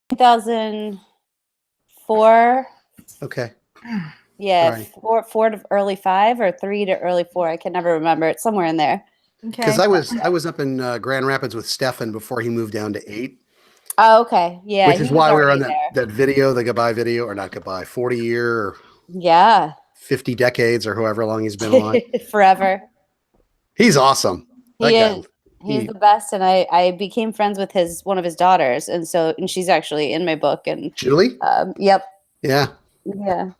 2004. Okay. Yeah, Right. four to early 5 or 3 to early 4. I can never remember. It's somewhere in there. Okay. Because I was up in Grand Rapids with Stefan before he moved down to 8. Oh, okay. Yeah. Which he is was why we were on already that video, the goodbye video, or not goodbye, 40 year or Yeah. 50 decades or however long he's been on. Forever. He's awesome. That He guy. is. He's the best, and I became friends with one of his daughters, and she's actually in my book. And Julie? Yep. Yeah. Yeah.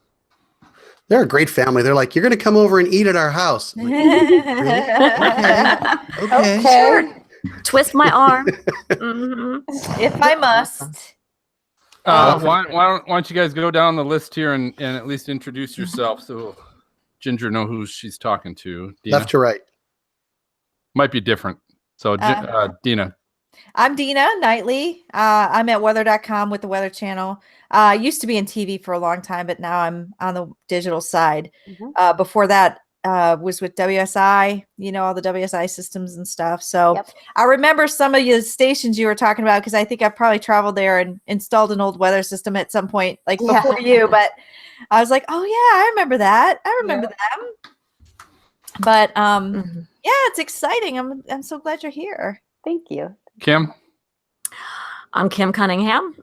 They're a great family. They're like, you're going to come over and eat at our house. I'm like, really? Okay. Sure. Twist my arm. Mm-hmm. If I must. Why don't you guys go down the list here and at least introduce yourself so Ginger know who she's talking to. Dina. Left to right. Might be different. So Dina. I'm Dina Knightley. I'm at weather.com with the Weather Channel. I used to be in TV for a long time, but now I'm on the digital side. Mm-hmm. Before that, was with WSI, all the WSI systems and stuff. So Yep. I remember some of the stations you were talking about, because I think I've probably traveled there and installed an old weather system at some point, like before you. But I was like, oh yeah, I remember that. I remember them. But yeah, it's exciting. I'm so glad you're here. Thank you. Kim? I'm Kim Cunningham,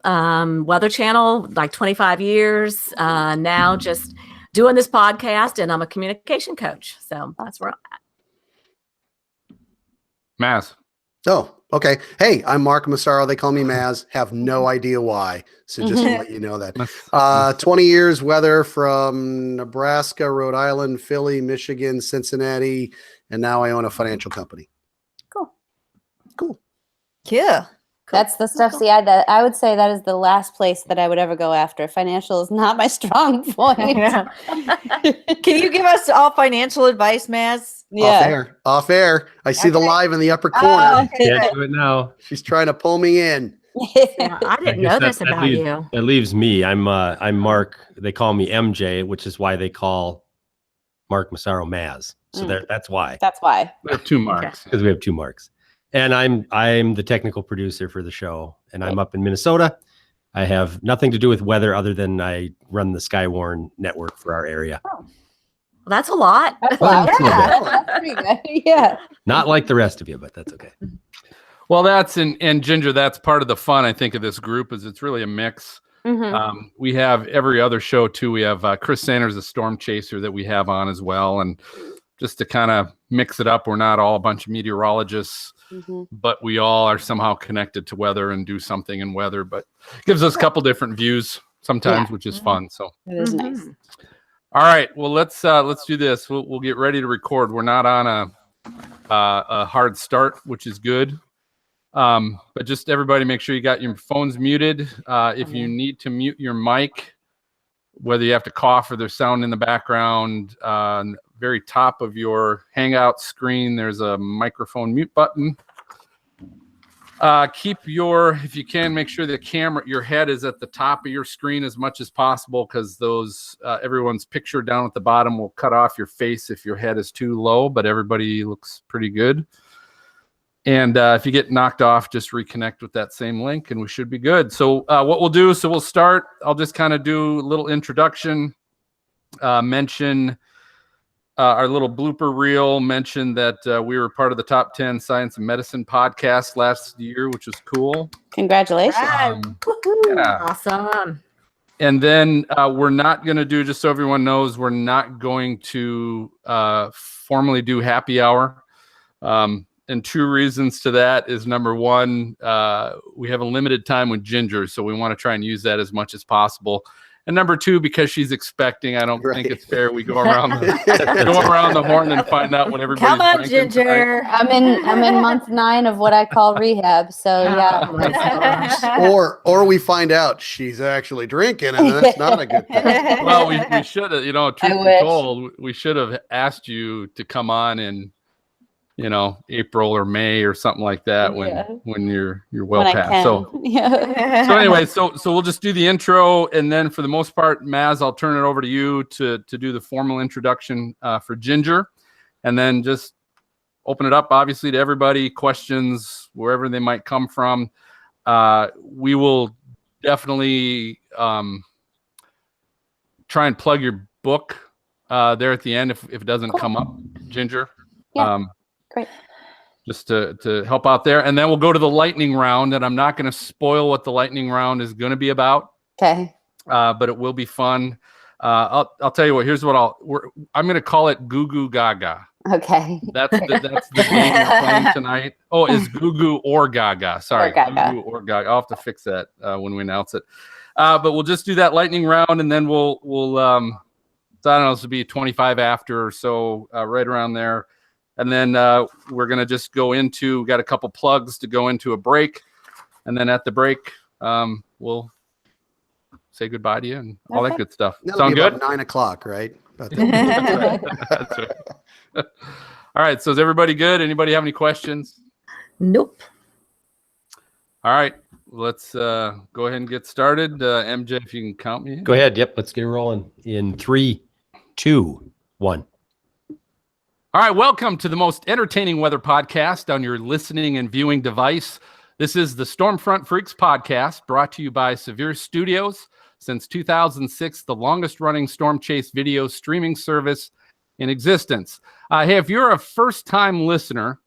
Weather Channel, like 25 years now, just doing this podcast, and I'm a communication coach. So that's where I'm at. Maz. Oh, okay. Hey, I'm Mark Massaro. They call me Maz. Have no idea why. So just to let you know that. 20 years weather from Nebraska, Rhode Island, Philly, Michigan, Cincinnati, and now I own a financial company. Cool. Yeah. That's the stuff. See, I would say that is the last place that I would ever go after. Financial is not my strong point. Yeah. Can you give us all financial advice, Maz? Yeah. Off air. I see the live in the upper corner. Can't do it now. She's trying to pull me in. Yeah, I didn't know this about you. That leaves me. I'm Mark. They call me MJ, which is why they call Mark Massaro Maz. So that's why. That's why. We have 2 marks. Because we have 2 marks. And I'm the technical producer for the show, and I'm up in Minnesota. I have nothing to do with weather other than I run the Skywarn network for our area. Oh. Well, that's a lot. That's pretty good. Yeah. Not like the rest of you, but that's okay. Well, that's and Ginger, that's part of the fun, I think, of this group is it's really a mix. Mm-hmm. We have every other show too. We have Chris Sanders, a storm chaser that we have on as well. And just to kind of mix it up, we're not all a bunch of meteorologists, but we all are somehow connected to weather and do something in weather, but gives us a couple different views sometimes, which is fun. So it is nice. All right, well, let's do this. We'll get ready to record. We're not on a hard start, which is good. But just everybody make sure you got your phones muted. If you need to mute your mic, whether you have to cough or there's sound in the background, very top of your Hangout screen, there's a microphone mute button. If you can, make sure the your head is at the top of your screen as much as possible, because those everyone's picture down at the bottom will cut off your face if your head is too low, but everybody looks pretty good. And if you get knocked off, just reconnect with that same link and we should be good. So what we'll do, we'll start. I'll just kind of do a little introduction, mention our little blooper reel, mention that we were part of the top 10 science and medicine podcast last year, which was cool. Congratulations. Yeah. Awesome. And then we're not going to do, just so everyone knows, we're not going to formally do happy hour. And 2 reasons to that is, number 1, we have a limited time with Ginger, so we want to try and use that as much as possible. And number 2, because she's expecting, I don't think it's fair we go around the horn and find out what everybody's Come on, drinking Ginger. tonight. I'm in month 9 of what I call rehab. So yeah. Oh my gosh. Or we find out she's actually drinking, and that's not a good thing. Well, we should have, truth be wish. told, we should have asked you to come on in, April or May or something like that when you're well When I past. can. So Yeah. so anyway, so we'll just do the intro, and then for the most part, Maz, I'll turn it over to you to do the formal introduction for Ginger, and then just open it up, obviously, to everybody, questions, wherever they might come from. We will definitely try and plug your book there at the end if it doesn't come up, Ginger. Yeah. Great. Just to help out there. And then we'll go to the lightning round, and I'm not going to spoil what the lightning round is going to be about. Okay. But it will be fun. I'll tell you what. Here's what I'm going to call it Goo Goo Gaga. Okay. That's the game we're playing tonight. Oh, is Goo Goo or Gaga? Sorry, Or Gaga. Goo Goo or Gaga. I'll have to fix that when we announce it. But we'll just do that lightning round, and then we'll I don't know. This will be 25 after or so, right around there. And then we're going to just go into, we got a couple plugs to go into a break. And then at the break, we'll say goodbye to you and all that good stuff. That'll Sound be good? about 9 o'clock, right? That's right. All right. So is everybody good? Anybody have any questions? Nope. All right. Let's go ahead and get started. MJ, if you can count me in. Go ahead. Yep. Let's get rolling in 3, 2, 1. All right, welcome to the most entertaining weather podcast on your listening and viewing device. This is the Stormfront Freaks podcast, brought to you by Severe Studios. Since 2006, the longest-running storm chase video streaming service in existence. Hey, if you're a first-time listener,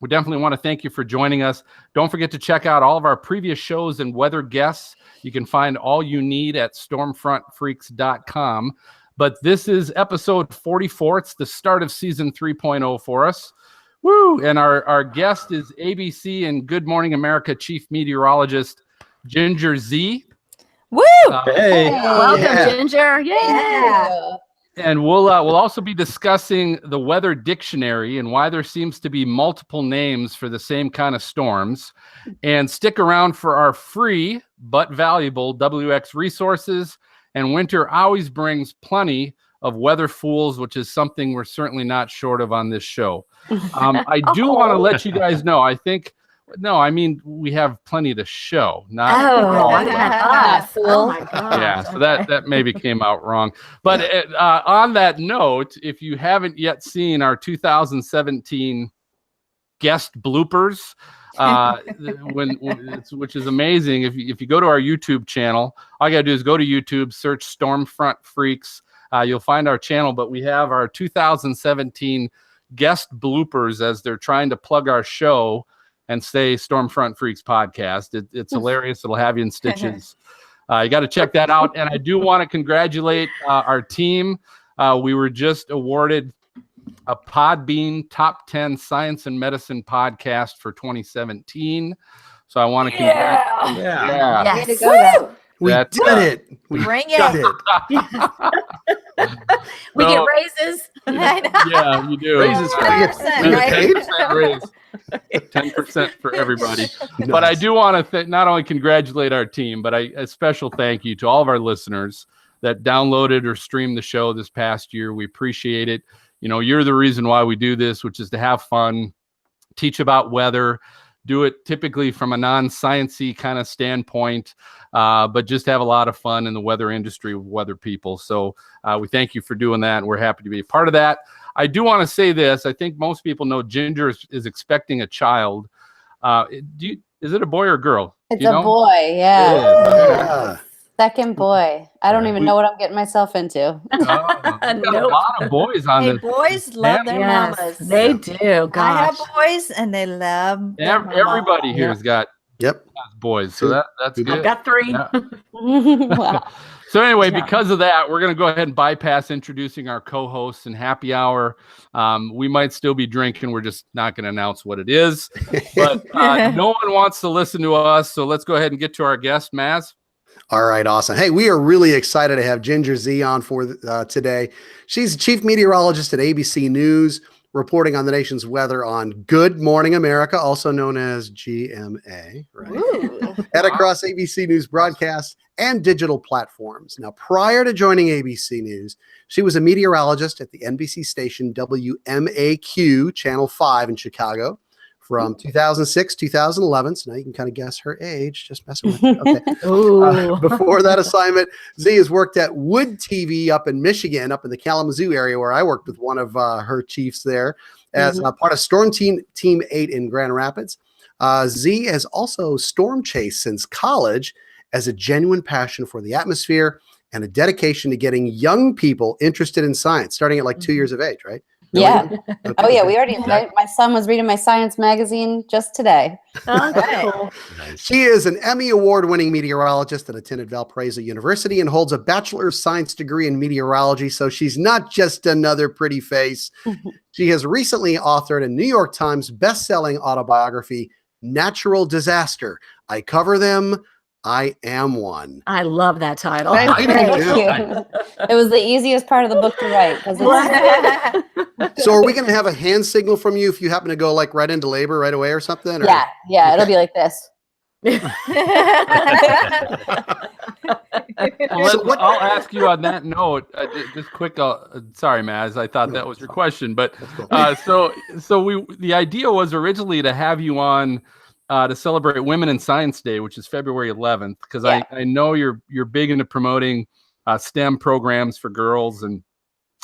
we definitely want to thank you for joining us. Don't forget to check out all of our previous shows and weather guests. You can find all you need at stormfrontfreaks.com. But this is episode 44. It's the start of season 3.0 for us. Woo! And our guest is ABC and Good Morning America chief meteorologist, Ginger Z. Woo! Hey. Welcome, Ginger. Yay. Yeah. And we'll also be discussing the weather dictionary and why there seems to be multiple names for the same kind of storms. And stick around for our free but valuable WX resources. And winter always brings plenty of weather fools, which is something we're certainly not short of on this show. I do want to let you guys know, I mean, we have plenty to show. Not I thought us. Oh my God. yeah, so that maybe came out wrong. But on that note, if you haven't yet seen our 2017 guest bloopers, which is amazing. If you go to our YouTube channel, all you gotta do is go to YouTube, search Stormfront Freaks. You'll find our channel, but we have our 2017 guest bloopers as they're trying to plug our show and say Stormfront Freaks podcast. It's hilarious. It'll have you in stitches. You got to check that out. And I do want to congratulate our team. We were just awarded a Podbean Top 10 Science and Medicine podcast for 2017. So I want to congratulate. Yeah. Yes. Way to go, guys. We That's did it. We Bring did it. it. We So- get raises. I know. Yeah, you do. Raises for you. 100%, We get right? paid? 10% raise. 10% for everybody. But I do want to not only congratulate our team, but a special thank you to all of our listeners that downloaded or streamed the show this past year. We appreciate it. You know, you're the reason why we do this, which is to have fun, teach about weather, do it typically from a non-sciencey kind of standpoint, but just have a lot of fun in the weather industry with weather people. So we thank you for doing that, and we're happy to be a part of that. I do want to say this. I think most people know Ginger is expecting a child. Is it a boy or a girl? It's Do you a know? boy, yeah. Yeah. Second boy. I don't even know what I'm getting myself into. We've got a Nope. lot of boys on Hey, this. boys love their Yes, mamas. they do. I have Gosh. boys, and they love their mama. Everybody here has got Yep. boys, so that's I've good. I've got 3. Yeah. Wow. So anyway, Yeah. because of that, we're going to go ahead and bypass introducing our co-hosts and happy hour. We might still be drinking. We're just not going to announce what it is. But no one wants to listen to us, so let's go ahead and get to our guest, Maz. All right, awesome. Hey, we are really excited to have Ginger Z on for today. She's chief meteorologist at ABC News, reporting on the nation's weather on Good Morning America, also known as GMA, right? Ooh. And across ABC News broadcasts and digital platforms. Now, prior to joining ABC News, she was a meteorologist at the NBC station WMAQ, Channel 5 in Chicago, from 2006, 2011. So now you can kind of guess her age, just messing with you. Okay. Ooh. Before that assignment, Z has worked at Wood TV up in Michigan, up in the Kalamazoo area, where I worked with one of her chiefs there as part of Storm Team 8 in Grand Rapids. Z has also storm chased since college as a genuine passion for the atmosphere and a dedication to getting young people interested in science, starting at like 2 years of age, right? Yeah. Okay. Oh yeah, we already. Exactly. My son was reading my science magazine just today. Oh, that's cool. She is an Emmy Award-winning meteorologist that attended Valparaiso University and holds a Bachelor of Science degree in meteorology. So she's not just another pretty face. She has recently authored a New York Times best-selling autobiography, Natural Disaster. I cover them. I am one. I love that title. I do Thank too. you. It was the easiest part of the book to write. 'Cause it's, So are we going to have a hand signal from you if you happen to go like right into labor right away or something? Or? yeah, it'll be like this. Well, I'll ask you on that note, just quick. Sorry, Maz, I thought that was your question, but the idea was originally to have you on to celebrate Women in Science Day, which is February 11th, because I know you're big into promoting STEM programs for girls, and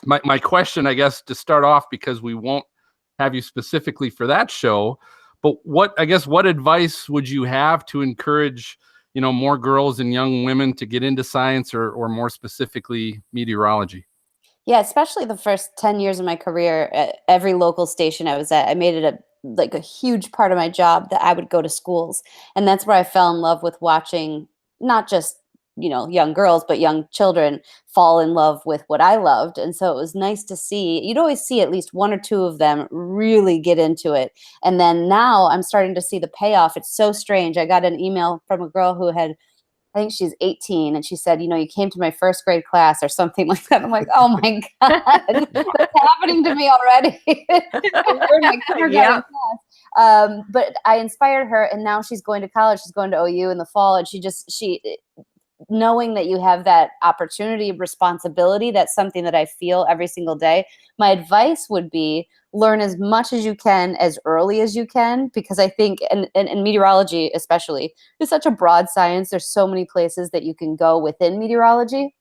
my question, I guess, to start off, because we won't have you specifically for that show, but what advice would you have to encourage more girls and young women to get into science, or more specifically meteorology? Yeah, especially the first 10 years of my career at every local station I was at, I made it a huge part of my job that I would go to schools. And that's where I fell in love with watching not just, young girls, but young children fall in love with what I loved. And so it was nice to see, you'd always see at least one or two of them really get into it. And then now I'm starting to see the payoff. It's so strange. I got an email from a girl who had, I think she's 18, and she said, you came to my first grade class or something like that. I'm like, oh my God, that's happening to me already. We're in my kindergarten class. But I inspired her, and now she's going to college. She's going to OU in the fall, and she knowing that you have that opportunity, responsibility, that's something that I feel every single day. My advice would be learn as much as you can as early as you can, because I think, and meteorology especially, is such a broad science. There's so many places that you can go within meteorology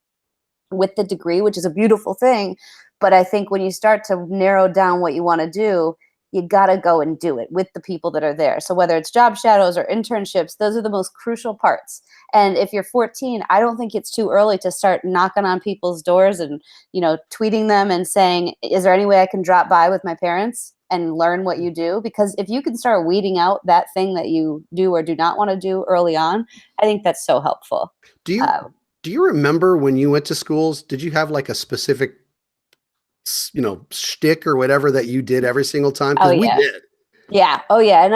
with the degree, which is a beautiful thing. But I think when you start to narrow down what you want to do, you got to go and do it with the people that are there. So whether it's job shadows or internships, those are the most crucial parts. And if you're 14, I don't think it's too early to start knocking on people's doors and, tweeting them and saying, is there any way I can drop by with my parents and learn what you do? Because if you can start weeding out that thing that you do or do not want to do early on, I think that's so helpful. Do you remember when you went to schools, did you have like a specific shtick or whatever that you did every single time? Because we did. Yeah. Oh, yeah. And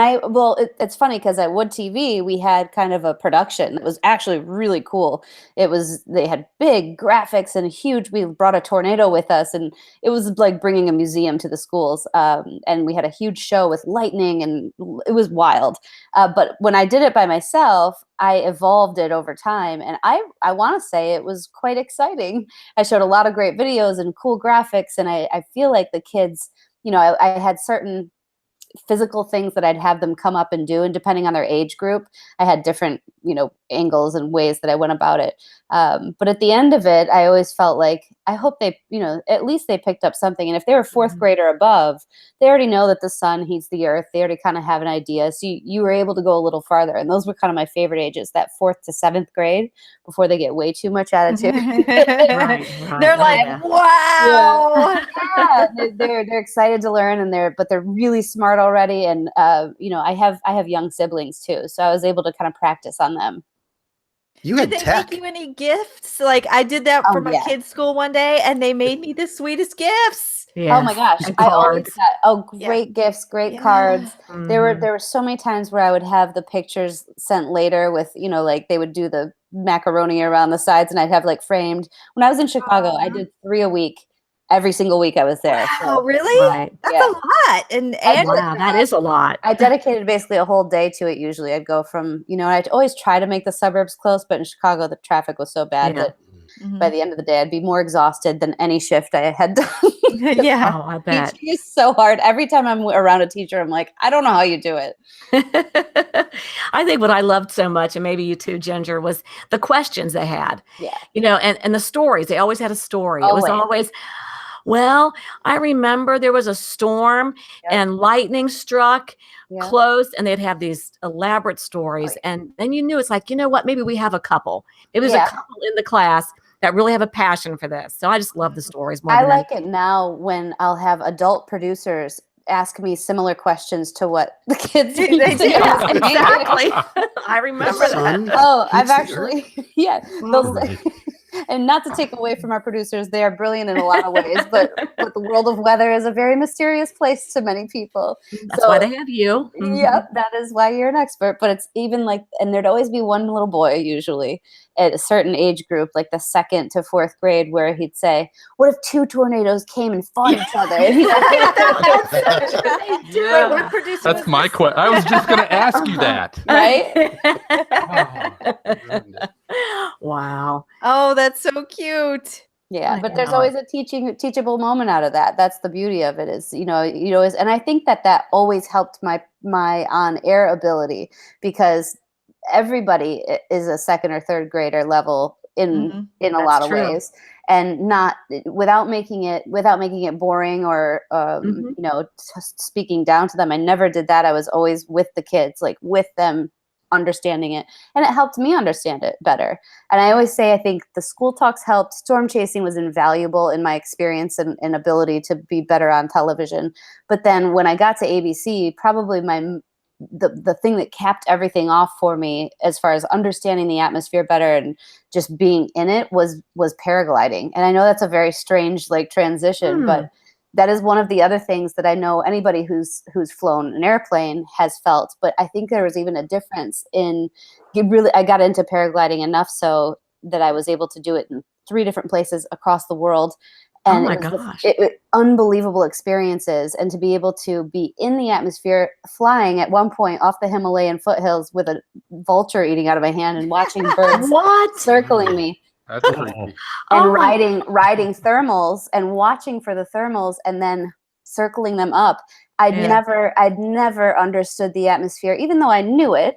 it's funny because at Wood TV, we had kind of a production that was actually really cool. They had big graphics and we brought a tornado with us, and it was like bringing a museum to the schools. And we had a huge show with lightning, and it was wild. But when I did it by myself, I evolved it over time. And I want to say it was quite exciting. I showed a lot of great videos and cool graphics. And I feel like the kids, I had certain physical things that I'd have them come up and do, and depending on their age group, I had different angles and ways that I went about it, but at the end of it, I always felt like I hope they at least they picked up something. And if they were fourth grade or above, they already know that the sun heats the earth. They already kind of have an idea, so you were able to go a little farther. And those were kind of my favorite ages, that 4th to 7th grade, before they get way too much attitude. Right. They're like, wow. Yeah, they're excited to learn, but they're really smart already. And I have young siblings too, so I was able to kind of practice on them. You had Did they tech. make you any gifts? Like I did that for my kids' school one day, and they made me the sweetest gifts. Yes. Oh my gosh! And I always cards. got great gifts, great cards. There were so many times where I would have the pictures sent later with like they would do the macaroni around the sides, and I'd have like framed. When I was in Chicago, I did 3 a week. Every single week I was there. Wow, really? Right. That's a lot. And Wow, that is a lot. I dedicated basically a whole day to it. Usually I'd go from, I'd always try to make the suburbs close, but in Chicago, the traffic was so bad that by the end of the day, I'd be more exhausted than any shift I had done. Yeah. Oh, I bet. Teaching is so hard. Every time I'm around a teacher, I'm like, I don't know how you do it. I think what I loved so much, and maybe you too, Ginger, was the questions they had. Yeah. And the stories. They always had a story. It was always, Well, I remember there was a storm Yep. and lightning struck, Yeah. closed, and they'd have these elaborate stories. And then you knew it's like, you know what? Maybe we have a couple. Maybe there's Yeah. a couple in the class that really have a passion for this. So I just love the stories more I than like anything. it now when I'll have adult producers ask me similar questions to what the kids They used to do. ask me. Exactly. I remember that. Sun Oh, I've heats the earth? actually, yeah. Oh, Those, and not to take away from our producers, they are brilliant in a lot of ways, but the world of weather is a very mysterious place to many people. That's why they have you. Yep, that is why you're an expert. But it's even like, and there'd always be one little boy, usually at a certain age group, like the 2nd to 4th grade, where he'd say, "What if 2 tornadoes came and fought each other?" And he's like, Wait, what producer That's was my this? question. I was just going to ask you that. right? Oh, goodness. Wow. Oh, that's so cute. Yeah, I but there's know. always a teachable moment out of that. That's the beauty of it, is, you know, and I think that always helped my on-air ability, because everybody is a 2nd or 3rd grader level in a That's lot of true. ways, and not without making it boring or Mhm. you know, speaking down to them. I never did that. I was always with the kids, like with them, understanding it, and it helped me understand it better. And I always say, I think the school talks helped. Storm chasing was invaluable in my experience and ability to be better on television. But then when I got to ABC, probably the thing that capped everything off for me, as far as understanding the atmosphere better and just being in it, was paragliding. And I know that's a very strange like transition, but that is one of the other things that I know anybody who's flown an airplane has felt. But I think there was even a difference in I got into paragliding enough so that I was able to do it in 3 different places across the world. Oh And my it was gosh. unbelievable experiences, and to be able to be in the atmosphere, flying at one point off the Himalayan foothills with a vulture eating out of my hand and watching birds What? circling me. That's creepy. And Oh my- riding thermals and watching for the thermals and then circling them up. I'd never understood the atmosphere, even though I knew it.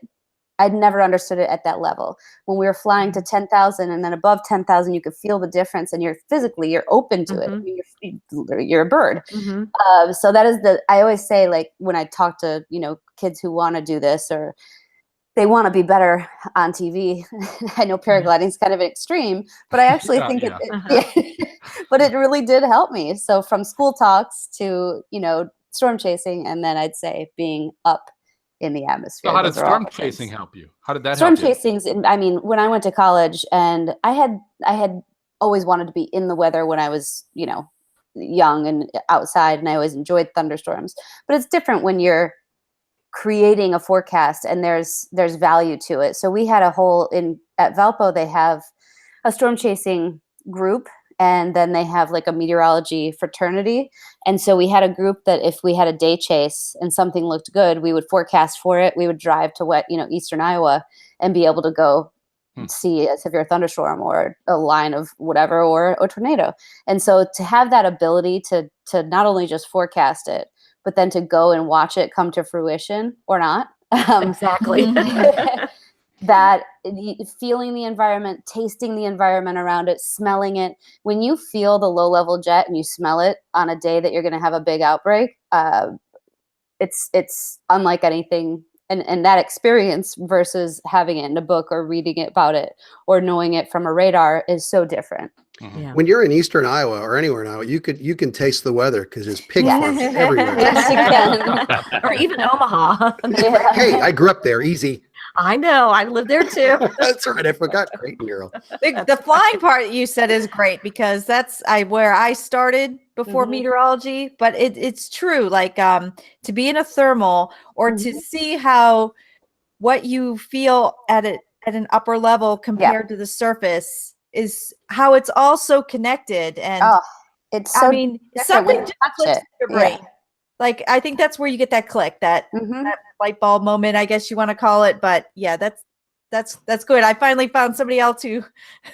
I'd never understood it at that level. When we were flying to 10,000 and then above 10,000, you could feel the difference, and you're open to it. I mean, you're a bird. Mhm. So that is I always say, like, when I talk to, you know, kids who want to do this, or they want to be better on TV. I know paragliding is kind of extreme, but I actually think but it really did help me. So from school talks to, you know, storm chasing, and then I'd say being up in the atmosphere. So how did Those are all storm the chasing things. help you? How did that Storm help you? chasing's, I mean, when I went to college, and I had always wanted to be in the weather when I was, you know, young and outside, and I always enjoyed thunderstorms. But it's different when you're creating a forecast and there's value to it. So we had at Valpo, they have a storm chasing group, and then they have like a meteorology fraternity. And so we had a group that if we had a day chase and something looked good, we would forecast for it. We would drive to eastern Iowa and be able to go see a severe thunderstorm or a line of whatever, or a tornado. And so to have that ability to not only just forecast it, but then to go and watch it come to fruition or not. Exactly. That feeling the environment, tasting the environment around it, smelling it. When you feel the low level jet and you smell it on a day that you're going to have a big outbreak, it's unlike anything. And that experience versus having it in a book or reading about it or knowing it from a radar is so different. Yeah. When you're in eastern Iowa or anywhere in Iowa, you can taste the weather because there's pig farms everywhere. Yes, you can. Or even Omaha. Yeah. Hey, I grew up there. Easy. I know. I lived there too. That's right. I forgot. Creighton girl. The flying part you said is great, because that's where I started before Mhm. meteorology. But it's true, like to be in a thermal or to Mhm. see how what you feel at an upper level compared to the surface is how it's all so connected. And Oh, it's so I mean, different when something you just touch clicks it. in your brain. Like, I think that's where you get that click, that Mhm. light bulb moment, I guess you want to call it. But yeah, That's good. I finally found somebody else who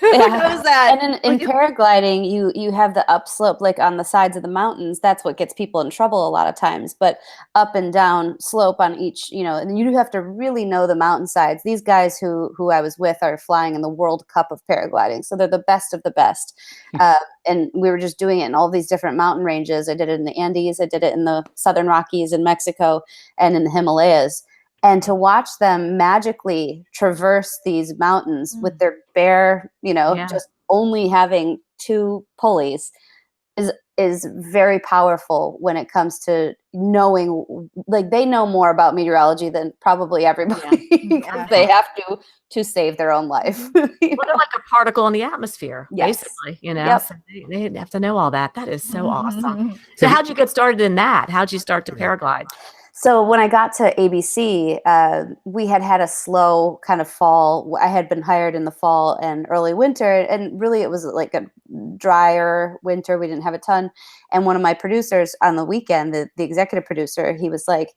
Yeah. knows that. And in paragliding, you have the upslope, like on the sides of the mountains. That's what gets people in trouble a lot of times. But up and down slope on each, and you have to really know the mountainsides. These guys who I was with are flying in the World Cup of paragliding, so they're the best of the best. And we were just doing it in all these different mountain ranges. I did it in the Andes, I did it in the Southern Rockies in Mexico, and in the Himalayas. And to watch them magically traverse these mountains with their bare, just only having 2 pulleys is very powerful when it comes to knowing, like, they know more about meteorology than probably everybody. Yeah. They have to save their own life. Well, they're like a particle in the atmosphere, Yes. basically, Yep. so they have to know all that. That is so awesome. So how'd you get started in that? How'd you start to paraglide? So when I got to ABC, we had a slow kind of fall. I had been hired in the fall and early winter, and really it was like a drier winter. We didn't have a ton. And one of my producers on the weekend, the executive producer, he was like,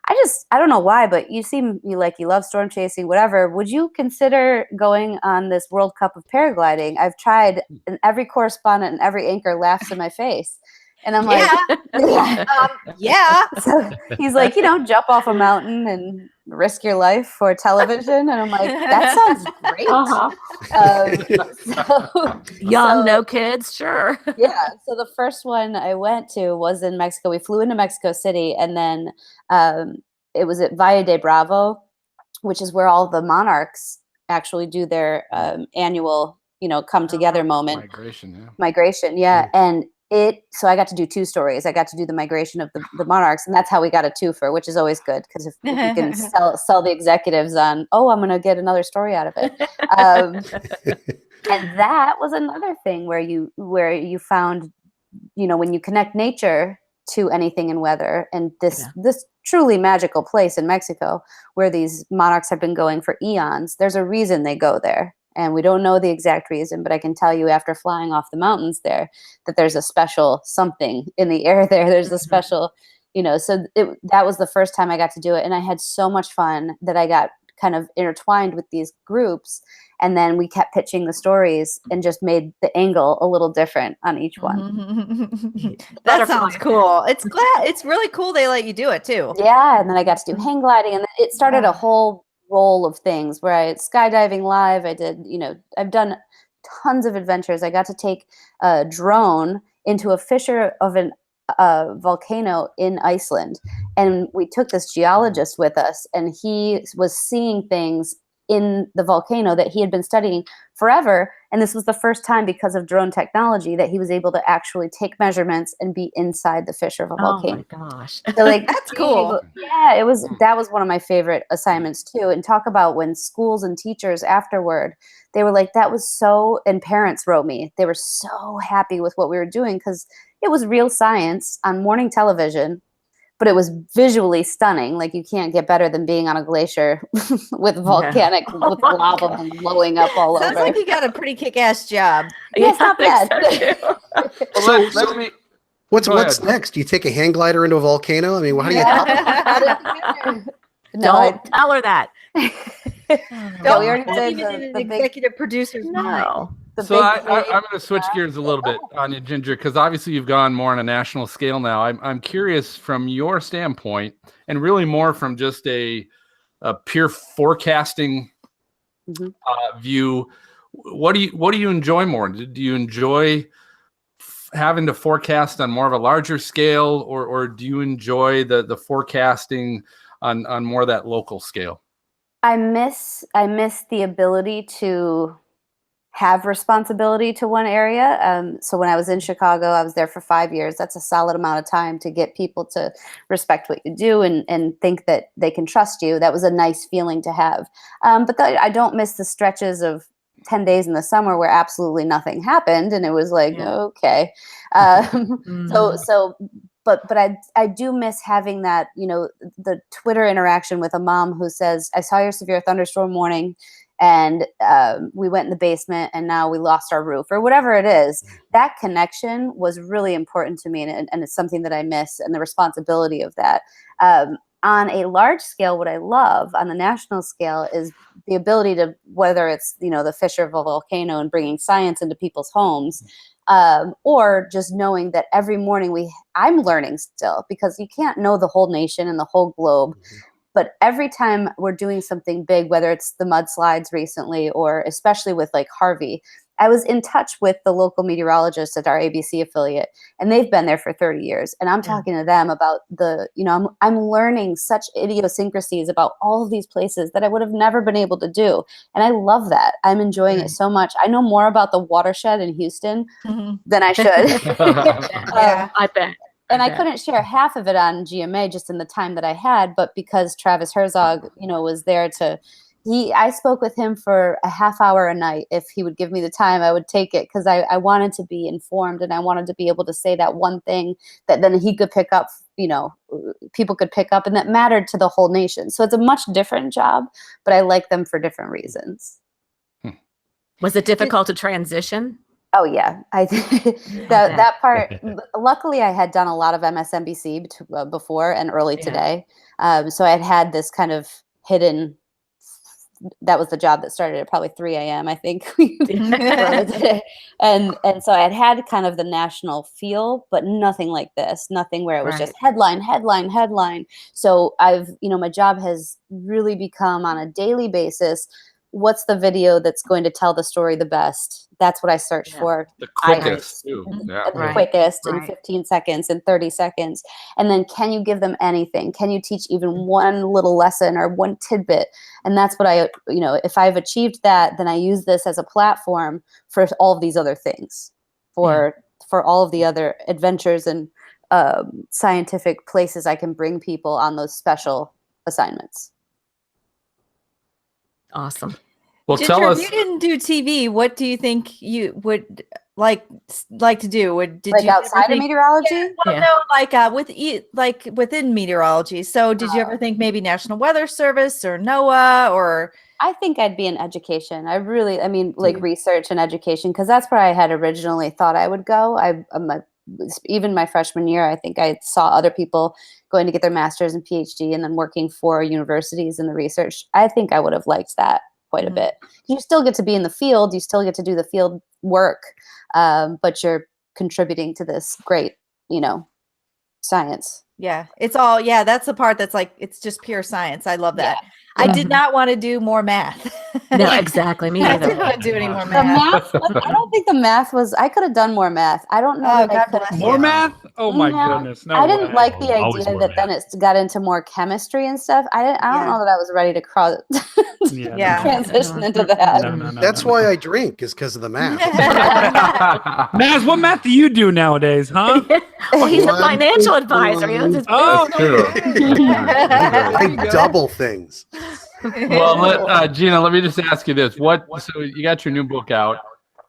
I don't know why, but you seem you love storm chasing, whatever. Would you consider going on this World Cup of paragliding? I've tried, and every correspondent and every anchor laughs in my face. And I'm like, yeah. So he's like, jump off a mountain and risk your life for television. And I'm like, that sounds great. Young, no kids, sure. Yeah. So the first one I went to was in Mexico. We flew into Mexico City, and then it was at Valle de Bravo, which is where all the monarchs actually do their annual, come together moment. Migration. Yeah. And so I got to do 2 stories. I got to do the migration of the monarchs, and that's how we got a twofer, which is always good, because if you can sell the executives on, I'm going to get another story out of it. And that was another thing where you found, when you connect nature to anything in weather, and this truly magical place in Mexico where these monarchs have been going for eons, there's a reason they go there. And we don't know the exact reason, but I can tell you after flying off the mountains there that there's a special something in the air there. There's a special, so that was the first time I got to do it. And I had so much fun that I got kind of intertwined with these groups. And then we kept pitching the stories and just made the angle a little different on each one. That sounds cool. It's really cool they let you do it too. Yeah. And then I got to do hang gliding, and it started a whole roll of things where I skydiving live. I did, I've done tons of adventures. I got to take a drone into a fissure of a volcano in Iceland, and we took this geologist with us, and he was seeing things in the volcano that he had been studying forever. And this was the first time, because of drone technology, that he was able to actually take measurements and be inside the fissure of a volcano. Oh my gosh. So that's cool. Yeah, that was one of my favorite assignments too. And talk about when schools and teachers afterward, they were like, that was so, and parents wrote me, they were so happy with what we were doing, because it was real science on morning television, but it was visually stunning. Like, you can't get better than being on a glacier with volcanic, with lava blowing up all over. Sounds like you got a pretty kick-ass job. Yeah, it's not bad. What's next? Do you take a hang glider into a volcano? I mean, how do you? Don't tell her that. No, we already did the executive producer's mind. So I'm going to switch gears a little bit on you, Ginger, because obviously you've gone more on a national scale now. I'm curious from your standpoint, and really more from just a pure forecasting view. What do you enjoy more? Do you enjoy having to forecast on more of a larger scale, or do you enjoy the forecasting on more of that local scale? I miss the ability to have responsibility to one area. So when I was in Chicago, I was there for 5 years. That's a solid amount of time to get people to respect what you do and think that they can trust you. That was a nice feeling to have. But I don't miss the stretches of 10 days in the summer where absolutely nothing happened. And it was like, okay. But I do miss having that, the Twitter interaction with a mom who says, I saw your severe thunderstorm warning, and we went in the basement, and now we lost our roof, or whatever it is. That connection was really important to me, and it's something that I miss, and the responsibility of that. on a large scale, what I love on the national scale is the ability to, whether it's, the fissure of a volcano and bringing science into people's homes, or just knowing that every morning I'm learning still, because you can't know the whole nation and the whole globe. But every time we're doing something big, whether it's the mudslides recently, or especially with like Harvey, I was in touch with the local meteorologist at our ABC affiliate, and they've been there for 30 years. And I'm talking to them about I'm learning such idiosyncrasies about all of these places that I would have never been able to do. And I love that. I'm enjoying it so much. I know more about the watershed in Houston than I should. Yeah. I bet. And I couldn't share half of it on GMA just in the time that I had, but because Travis Herzog, was there I spoke with him for a half hour a night. If he would give me the time, I would take it, because I wanted to be informed, and I wanted to be able to say that one thing that then he could pick up, people could pick up, and that mattered to the whole nation. So it's a much different job, but I like them for different reasons. Was it difficult to transition? Oh yeah, I that part. Luckily, I had done a lot of MSNBC before and early today, so I had this kind of hidden. That was the job that started at probably 3 a.m. I think, and so I had kind of the national feel, but nothing like this. Nothing where it was just headline, headline, headline. So my job has really become on a daily basis. What's the video that's going to tell the story the best? That's what I search for. The quickest, too. The quickest in 15 seconds, in 30 seconds. And then can you give them anything? Can you teach even one little lesson or one tidbit? And that's what if I've achieved that, then I use this as a platform for all of these other things, for all of the other adventures and scientific places I can bring people on those special assignments. Awesome. Well, Ginger, tell us. if you didn't do TV, what do you think you would like to do? Did Like you outside of meteorology? no, within meteorology. So did you ever think maybe National Weather Service or NOAA or? I think I'd be in education. Research and education, because that's where I had originally thought I would go. Even my freshman year, I think I saw other people going to get their master's and PhD and then working for universities in the research. I think I would have liked that quite a bit. You still get to be in the field. You still get to do the field work, but you're contributing to this great, science. Yeah, it's all, that's the part that's like, it's just pure science. I love that. Yeah. I did not want to do more math. No, exactly. Me I either. didn't want to do any more The math. math, I don't think the math was, I could have done more math. I don't know. Oh, that I God could bless have. you. More math? Oh my No, goodness! No, I didn't way. like the Always idea more that then it got into more chemistry and stuff. I don't know that I was ready to Yeah. transition into that. No. That's why I drink, is because of the math. Maz, what math do you do nowadays, huh? Well, he's a One, financial two, advisor. He owns his Oh, That's no true. way. I double things. Well, Gina, let me just ask you this: So you got your new book out.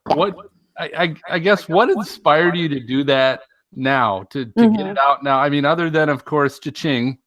What I guess what inspired you to do that now? To get it out now? I mean, other than of course, cha-ching.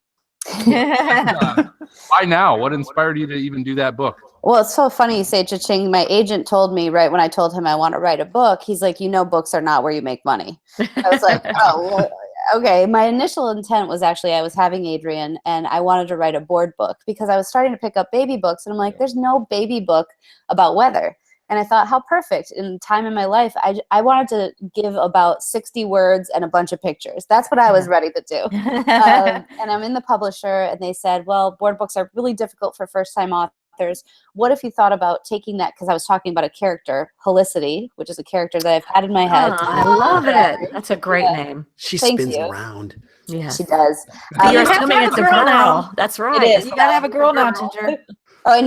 Why now? What inspired you to even do that book? Well, it's so funny you say cha-ching. My agent told me right when I told him I want to write a book, he's like, books are not where you make money. I was like, oh, well, okay. My initial intent was actually I was having Adrian and I wanted to write a board book because I was starting to pick up baby books. And I'm like, there's no baby book about weather. And I thought, how perfect. In time in my life, I wanted to give about 60 words and a bunch of pictures. That's what I was ready to do. And I'm in the publisher, and they said, well, board books are really difficult for first-time authors. What if you thought about taking that, because I was talking about a character, Helicity, which is a character that I've had in my head. I love it. That's a great name. She Thank spins you. around. Yes. She does. So you're You have to assuming have it's a a girl girl. now. That's right. It is. You gotta have a girl now, Ginger. Oh, I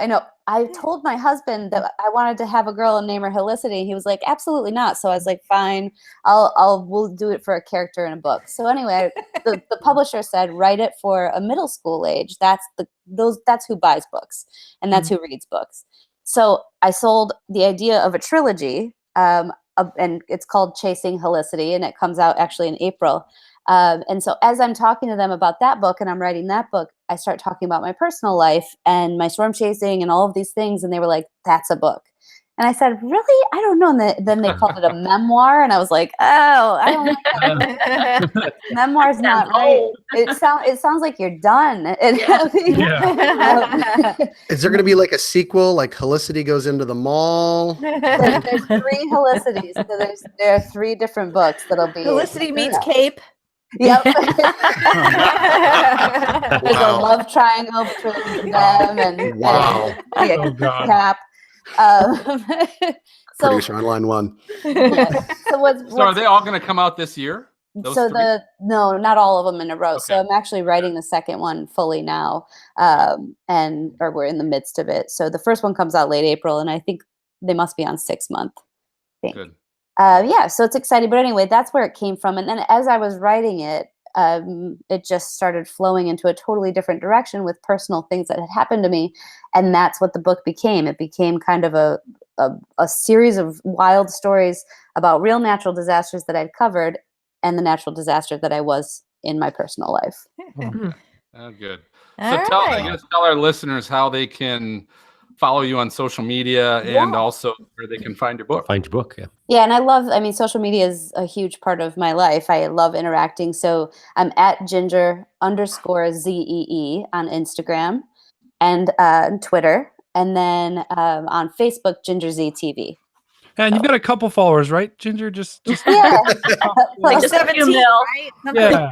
know. I told my husband that I wanted to have a girl and name her Helicity. He was like, absolutely not. So I was like, fine, we'll do it for a character in a book. So anyway, the publisher said, write it for a middle school age. That's who buys books, and that's who reads books. So I sold the idea of a trilogy, and it's called Chasing Helicity, and it comes out actually in April. And so as I'm talking to them about that book and I'm writing that book, I start talking about my personal life and my storm chasing and all of these things. And they were like, that's a book. And I said, really? I don't know. And then they called it a memoir. And I was like, oh, I don't like that. Memoir's not right. It sounds like you're done. Is there going to be like a sequel, like Helicity goes into the mall? There's 3 Helicities. So there are 3 different books that'll be. Felicity meets Cape. Yep. There's a love triangle between them and Wow. and Cap. Producer on line 1. So are they all going to come out this year? So no, not all of them in a row. Okay. So I'm actually writing the second one fully now, or we're in the midst of it. So the first one comes out late April, and I think they must be on 6 month. Good. Yeah, so it's exciting. But anyway, that's where it came from. And then as I was writing it, it just started flowing into a totally different direction with personal things that had happened to me, and that's what the book became. It became kind of a series of wild stories about real natural disasters that I'd covered, and the natural disaster that I was in my personal life. Oh, good. All So right. tell our listeners how they can follow you on social media and also where they can find your book. Find your book. Yeah. Yeah, and social media is a huge part of my life. I love interacting. So I'm at Ginger_ZEE on Instagram and Twitter. And then on Facebook, GingerZTV. And you've got a couple followers, right, Ginger? Just Yeah. Like just a few 17, mil. right? yeah.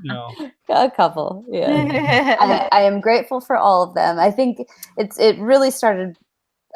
No. A couple, yeah. I am grateful for all of them. I think it really started.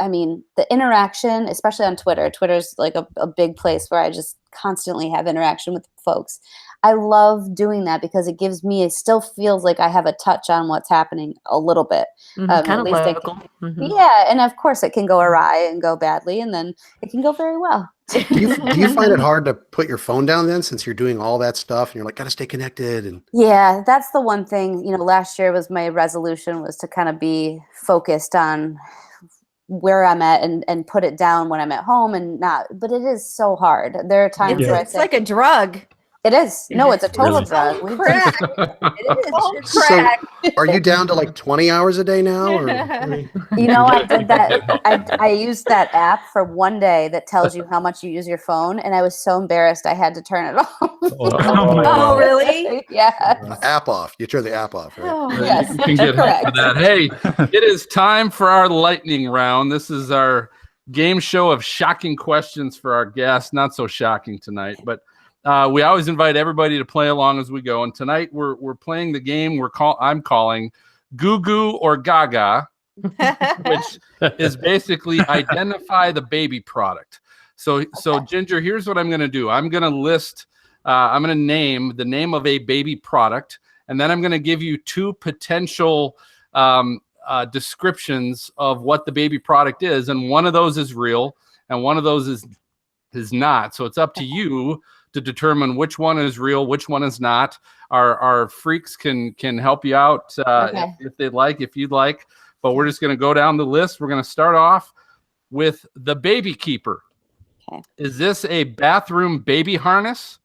I mean, the interaction, especially on Twitter. Twitter's like a big place where I just constantly have interaction with folks. I love doing that because it still feels like I have a touch on what's happening a little bit. Kind at of least local. Yeah, and of course it can go awry and go badly, and then it can go very well. Do you find it hard to put your phone down then, since you're doing all that stuff and you're like, got to stay connected? And Yeah, that's the one thing. Last year was my resolution was to kind of be focused on where I'm at and put it down when I'm at home and not. But it is so hard. There are times where It's like a drug. it is. No, it's a total Really? drug. Oh, crack. It is. so, are you down to like 20 hours a day now? Or? I did that. I used that app for one day that tells you how much you use your phone, and I was so embarrassed I had to turn it off. Oh, really? Yeah. App off. You turn the app off, right? Oh. Yes. You can get help with Correct. that. Hey, it is time for our lightning round. This is our game show of shocking questions for our guests. Not so shocking tonight, but we always invite everybody to play along as we go. And tonight we're playing the game I'm calling Goo Goo or Gaga, which is basically identify the baby product. So Ginger, here's what I'm going to do. I'm going to name the name of a baby product, and then I'm going to give you 2 potential descriptions of what the baby product is, and one of those is real and one of those is not. So it's up to you to determine which one is real, which one is not. Our freaks can help you out if they'd like, if you'd like. But we're just going to go down the list. We're going to start off with the baby keeper. Okay. Is this a bathroom baby harness,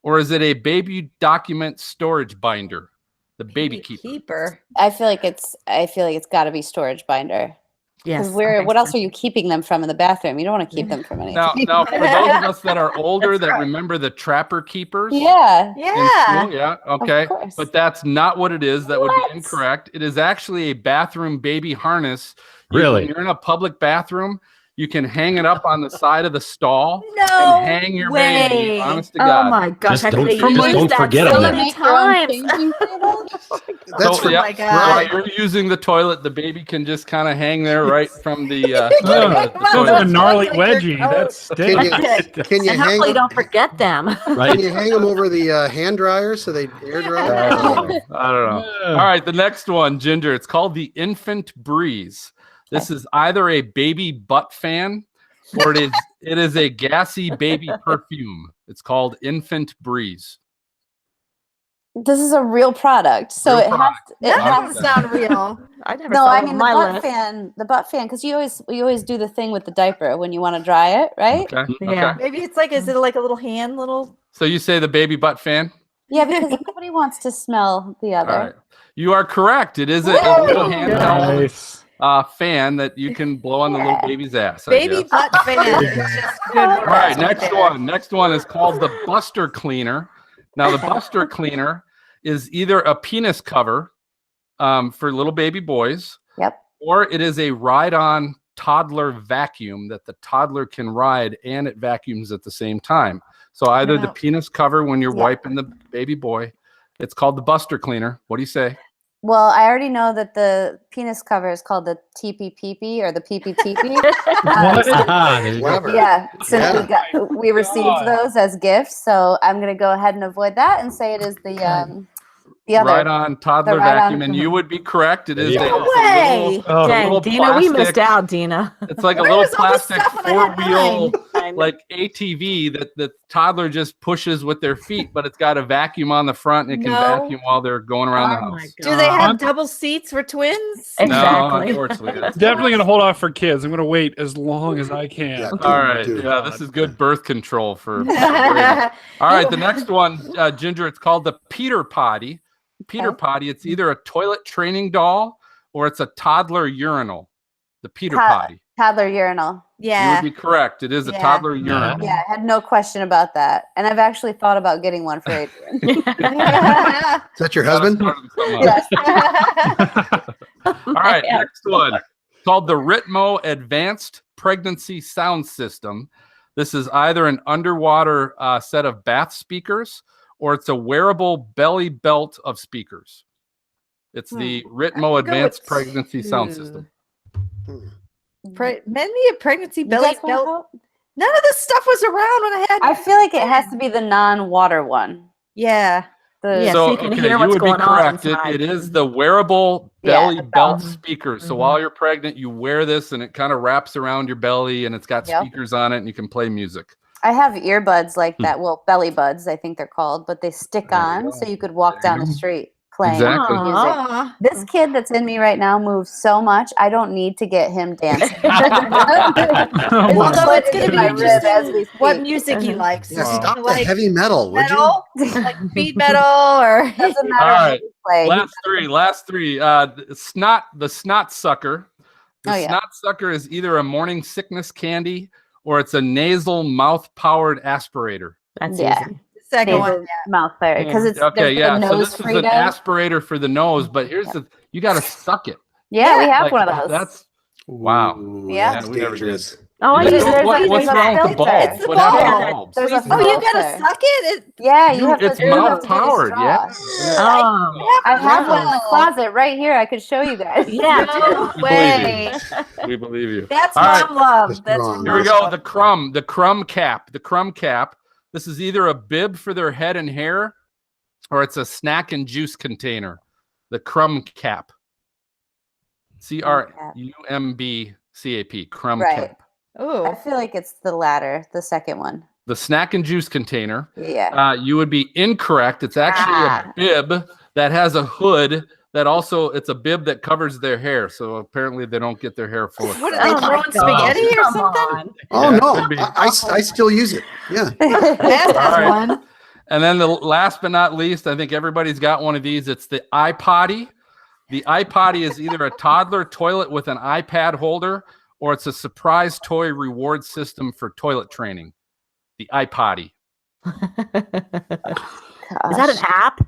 or is it a baby document storage binder? The baby keeper. I feel like it's got to be storage binder. Yes. What else are you keeping them from in the bathroom? You don't want to keep them from anything. Now, for those of us that are older that remember the trapper keepers. Yeah. In school, yeah. Okay. Of course. But that's not what it is. That would be incorrect. It is actually a bathroom baby harness. Really? When you're in a public bathroom, you can hang it up on the side of the stall No and hang your way. baby. Honest to God. Oh my gosh! Just I don't- think just they don't used that forget so about many Make your own times. changing table? That's So, for, yeah, my God. while you're using the toilet, the baby can just kind of hang there right from the Sounds like a toilet. gnarly Sounds like wedgie. your That's can sticky. you, can you And hang hopefully them? don't forget them. Right. Can you hang them over the hand dryer so they air dry? I don't know. All right, the next one, Ginger. It's called the Infant Breeze. This is either a baby butt fan or it is a gassy baby perfume. It's called Infant Breeze. This is a real product, so Real it product. has. That doesn't sound real. I never No, saw I it mean on the my butt list. fan, because you always do the thing with the diaper when you want to dry it, right? Okay. Yeah. Okay. Maybe it's like, is it like a little hand, little? So you say the baby butt fan? Yeah, because nobody wants to smell the other. All right. You are correct. It is a little handheld Nice. fan that you can blow on the little baby's ass. I Baby guess. butt fan. It's just good All words right, right next there. one. Next one is called the Buster Cleaner. Now, the Buster Cleaner is either a penis cover for little baby boys, Yep. or it is a ride-on toddler vacuum that the toddler can ride and it vacuums at the same time. So either the Wow. penis cover when you're Yeah. wiping the baby boy. It's called the Buster Cleaner. What do you say? Well, I already know that the penis cover is called the TPPP or the PPTP. There you go. Clever. Yeah, since Yeah. we received those as gifts, so I'm gonna go ahead and avoid that and say it is the other. Ride-on toddler The ride-on- vacuum, and you would be correct. It is There you a, go. it's a way. little, Oh. a Dang, little Dina, we missed plastic- out, Dina. It's like a Where little was all this plastic stuff when I had four-wheel, mine? like ATV that the toddler just pushes with their feet, but it's got a vacuum on the front and it can No. vacuum while they're going around the Oh my house. Do they have Fun- double seats for twins? No, Exactly. unfortunately. it's- Definitely gonna hold off for kids. I'm gonna wait as long as I can. Yeah. All right. Dude. Yeah, this is good birth control for. All right, the next one, Ginger. It's called the Peter Potty. Peter Okay. Potty. It's either a toilet training doll or it's a toddler urinal. The Peter To- Potty. Toddler urinal. You Yeah. would be correct. It is a Yeah. toddler urinal. Yeah, I had no question about that, and I've actually thought about getting one for Adrian. Is that your husband? Yes. All right, next one. Called the Ritmo Advanced Pregnancy Sound System. This is either an underwater set of bath speakers or it's a wearable belly belt of speakers. It's the Ritmo I'm gonna go Advanced with Pregnancy Sound two. System. Maybe a pregnancy You belly guys wanna belt. help? None of this stuff was around when I had. I feel like it has to be the non-water one. Yeah. The, Yeah. so you can hear you what's would going be on correct. inside. It is the wearable Yeah, belly the belt belt. speaker. So Mhm. while you're pregnant, you wear this and it kind of wraps around your belly and it's got Yep. speakers on it and you can play music. I have earbuds like that. Well, belly buds, I think they're called, but they stick There you on, go. so you could walk There you down the go. street playing Exactly. music. Aw. This kid that's in me right now moves so much. I don't need to get him dancing. Although it's gonna be my rib as we speak. what music he likes. Yeah, Is he stop the like heavy metal, would you? metal, like speed metal, or Doesn't matter All what right. we play. Last three. The snot sucker. The Oh, yeah. snot sucker is either a morning sickness candy or it's a nasal mouth-powered aspirator. That's Yeah. easy. the second one. Nasal mouth fire because it's Okay, there's yeah. the So nose this is freedom. an aspirator for the nose, but here's the you got to suck it. Yeah, we have Like, one of those. That's Wow. Ooh, Yeah. that's Yeah, we never did. dangerous. Oh, I There's use no- there's what- a- what's there's a wrong with the filter. bulbs? It's the What happened to the bulb. bulbs? There's a Oh, you gotta filter. suck it. Yeah, you have It's to. you have to mouth get a powered, straw. yeah. Oh, I have one in the Wow. closet right here. I could show you guys. yeah. No We way. We believe you. That's All right. mom love. Just That's wrong. Here we mom go. love. The crumb cap. The crumb cap. This is either a bib for their head and hair, or it's a snack and juice container. The crumb cap. CRUMBCAP. Crumb Right. cap. I Ooh. feel like it's the latter, the second one. The snack and juice container. Yeah. You would be incorrect. It's actually Ah. a bib that has a hood that also it's a bib that covers their hair. So apparently they don't get their hair full of What crap. are they Oh my throwing God. spaghetti or Come something? on. Oh Yeah, no, could be. I still use it. Yeah. Matt has right. one. And then the last but not least, I think everybody's got one of these. It's the iPotty. The iPotty is either a toddler toilet with an iPad holder or it's a surprise toy reward system for toilet training. The iPotty. Is that an app?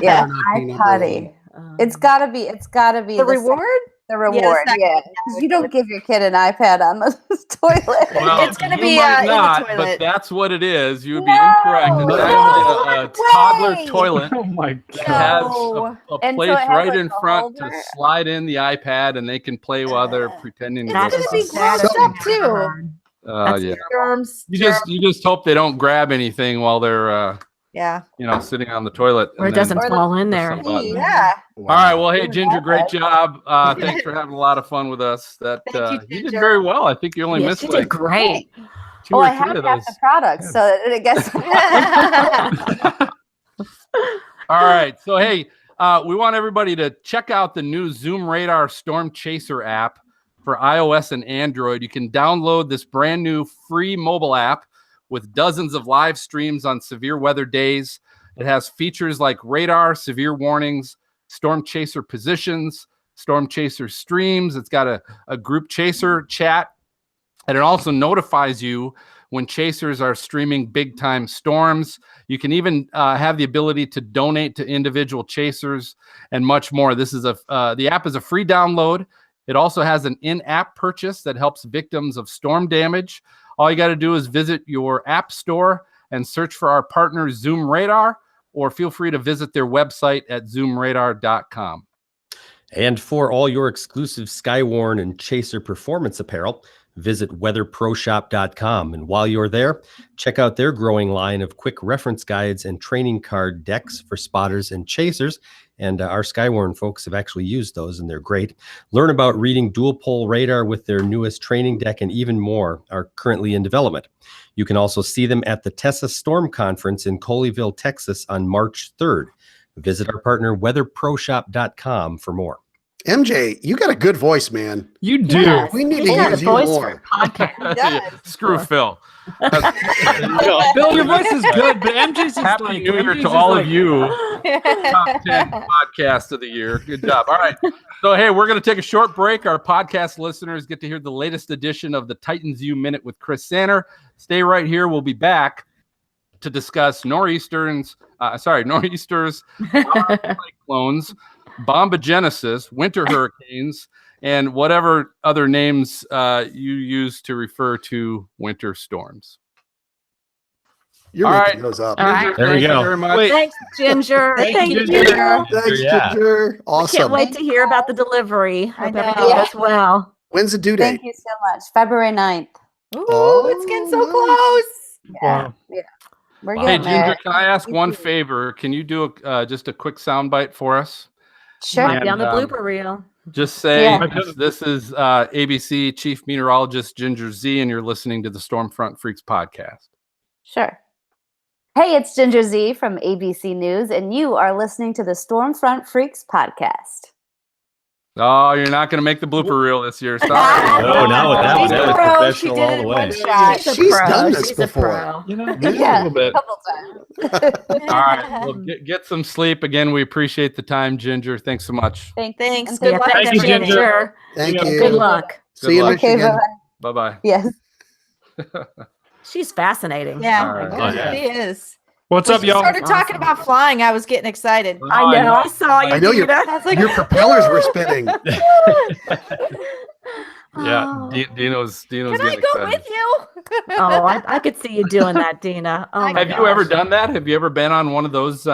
Yeah, Better not be number iPotty. It's gotta be. It's gotta be The the reward? The reward. second. Yeah, because you don't give your kid an iPad on the toilet. It's gonna you be, might in the not, toilet. but that's what it is. You would be No, incorrect. It's no actually a way. toddler toilet Oh my that god. has No. a And so place it has, right like, in a front to holder? slide in the iPad, and they can play while they're pretending to It's do gonna be stuff. grossed up too. That's Yeah. Germs. You just hope they don't grab anything while they're Yeah. sitting on the toilet. Or it and then doesn't Or the- fall in push there. some button. Yeah. All right. Well, hey, Doing Ginger, that. great job. Thanks for having a lot of fun with us. That Thank you, you did Ginger. very well. I think you only Yes, missed you like did great. 2 Oh, or I 3 have of half those. the products, so I guess. All right. So, hey, we want everybody to check out the new Zoom Radar Storm Chaser app for iOS and Android. You can download this brand new free mobile app with dozens of live streams on severe weather days. It has features like radar, severe warnings, storm chaser positions, Storm Chaser streams. It's got a group chaser chat, and it also notifies you when chasers are streaming big time storms. You can even have the ability to donate to individual chasers and much more. The app is a free download. It also has an in-app purchase that helps victims of storm damage. All you got to do is visit your app store and search for our partner Zoom Radar, or feel free to visit their website at zoomradar.com. And for all your exclusive Skywarn and Chaser performance apparel, visit weatherproshop.com. And while you're there, check out their growing line of quick reference guides and training card decks for spotters and chasers. And our Skywarn folks have actually used those, and they're great. Learn about reading dual pole radar with their newest training deck, and even more are currently in development. You can also see them at the Tessa Storm Conference in Colleyville, Texas on March 3rd. Visit our partner weatherproshop.com for more. MJ, you got a good voice, man. You do. Yes. We need He's to got a use you voice more. for podcast. Screw Phil. Bill, your voice is good, but MJ's just Happy like, New Year MJ's to just all like- of you. Top 10 podcast of the year. Good job. All right. So, hey, we're going to take a short break. Our podcast listeners get to hear the latest edition of the Titans U Minute with Chris Sanner. Stay right here. We'll be back to discuss nor'easters, cyclones, bombogenesis, winter hurricanes, and whatever other names you use to refer to winter storms. You're All making right. those up. All right. There we Thank you go. very much. Wait. Thanks, Ginger. Thank you, Ginger. Ginger. Thanks, Yeah. Ginger. Can't Awesome. wait to hear about the delivery. I Hope know. everything goes well. When's the due date? Thank you so much. February 9th. Ooh, Oh, it's getting so nice. close. Wow. Yeah. We're Hey, getting Ginger, there. can I ask Me one too. favor? Can you do just a quick soundbite for us? Sure. Might be on the And, blooper reel. Just say Yeah. this is ABC Chief Meteorologist Ginger Z, and you're listening to the Stormfront Freaks podcast. Sure. Hey, it's Ginger Z from ABC News, and you are listening to the Stormfront Freaks podcast. Oh, you're not going to make the blooper reel this year. Sorry. No, not with that one. She's That a was pro. She professional did all it the in way. one shot. She's done this She's a before. pro. You know, Yeah. a little bit. A couple times. All right. Well, get some sleep. Again, we appreciate the time, Ginger. Thanks so much. Thanks. And Good Yeah, luck, Thank you, thanks, Ginger. Thank Yeah. you. Good luck. See you in luck. Okay, Michigan. bye-bye. Bye-bye. Yes. She's fascinating. Yeah, All right. Oh, yeah. she is. What's When up, she y'all? started talking Awesome. about flying, I was getting excited. I know. I saw you. I know you're- Dina. I was like, Your propellers were spinning. Yeah, Oh. Dino's can getting I go excited. with you? Oh, I could see you doing that, Dina. Oh, my Have you ever gosh. done that? Have you ever been on one of those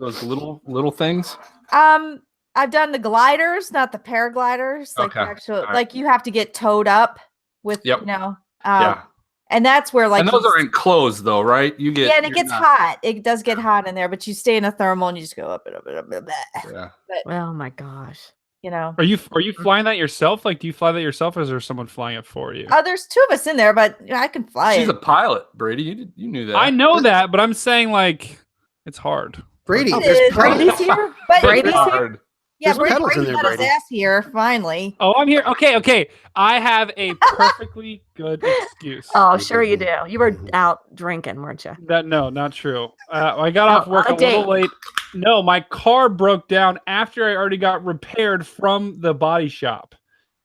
little things? I've done the gliders, not the paragliders. Like Okay. the actual, All right. like you have to get towed up with, Yep. yeah. And that's where like and those you- are enclosed though, right? You get yeah, and it you're gets not- hot. It does get hot in there, but you stay in a thermal and you just go up and up and up and up. Yeah. Oh, my gosh. You know. Are you flying that yourself? Like, do you fly that yourself, or is there someone flying it for you? Oh, there's two of us in there, but I can fly She's it. a pilot, Brady. You knew that. I know that, but I'm saying like it's hard. Brady, It there's is. pedals. Brady's here? But Brady's It's here? hard. yeah, There's pedals in Brady there, got his Brady. ass here finally. Oh, I'm here. Okay. I have a perfectly good excuse. Oh, sure you do. You were out drinking, weren't you? No, not true. I got off work on a a date. little late. No, my car broke down after I already got repaired from the body shop.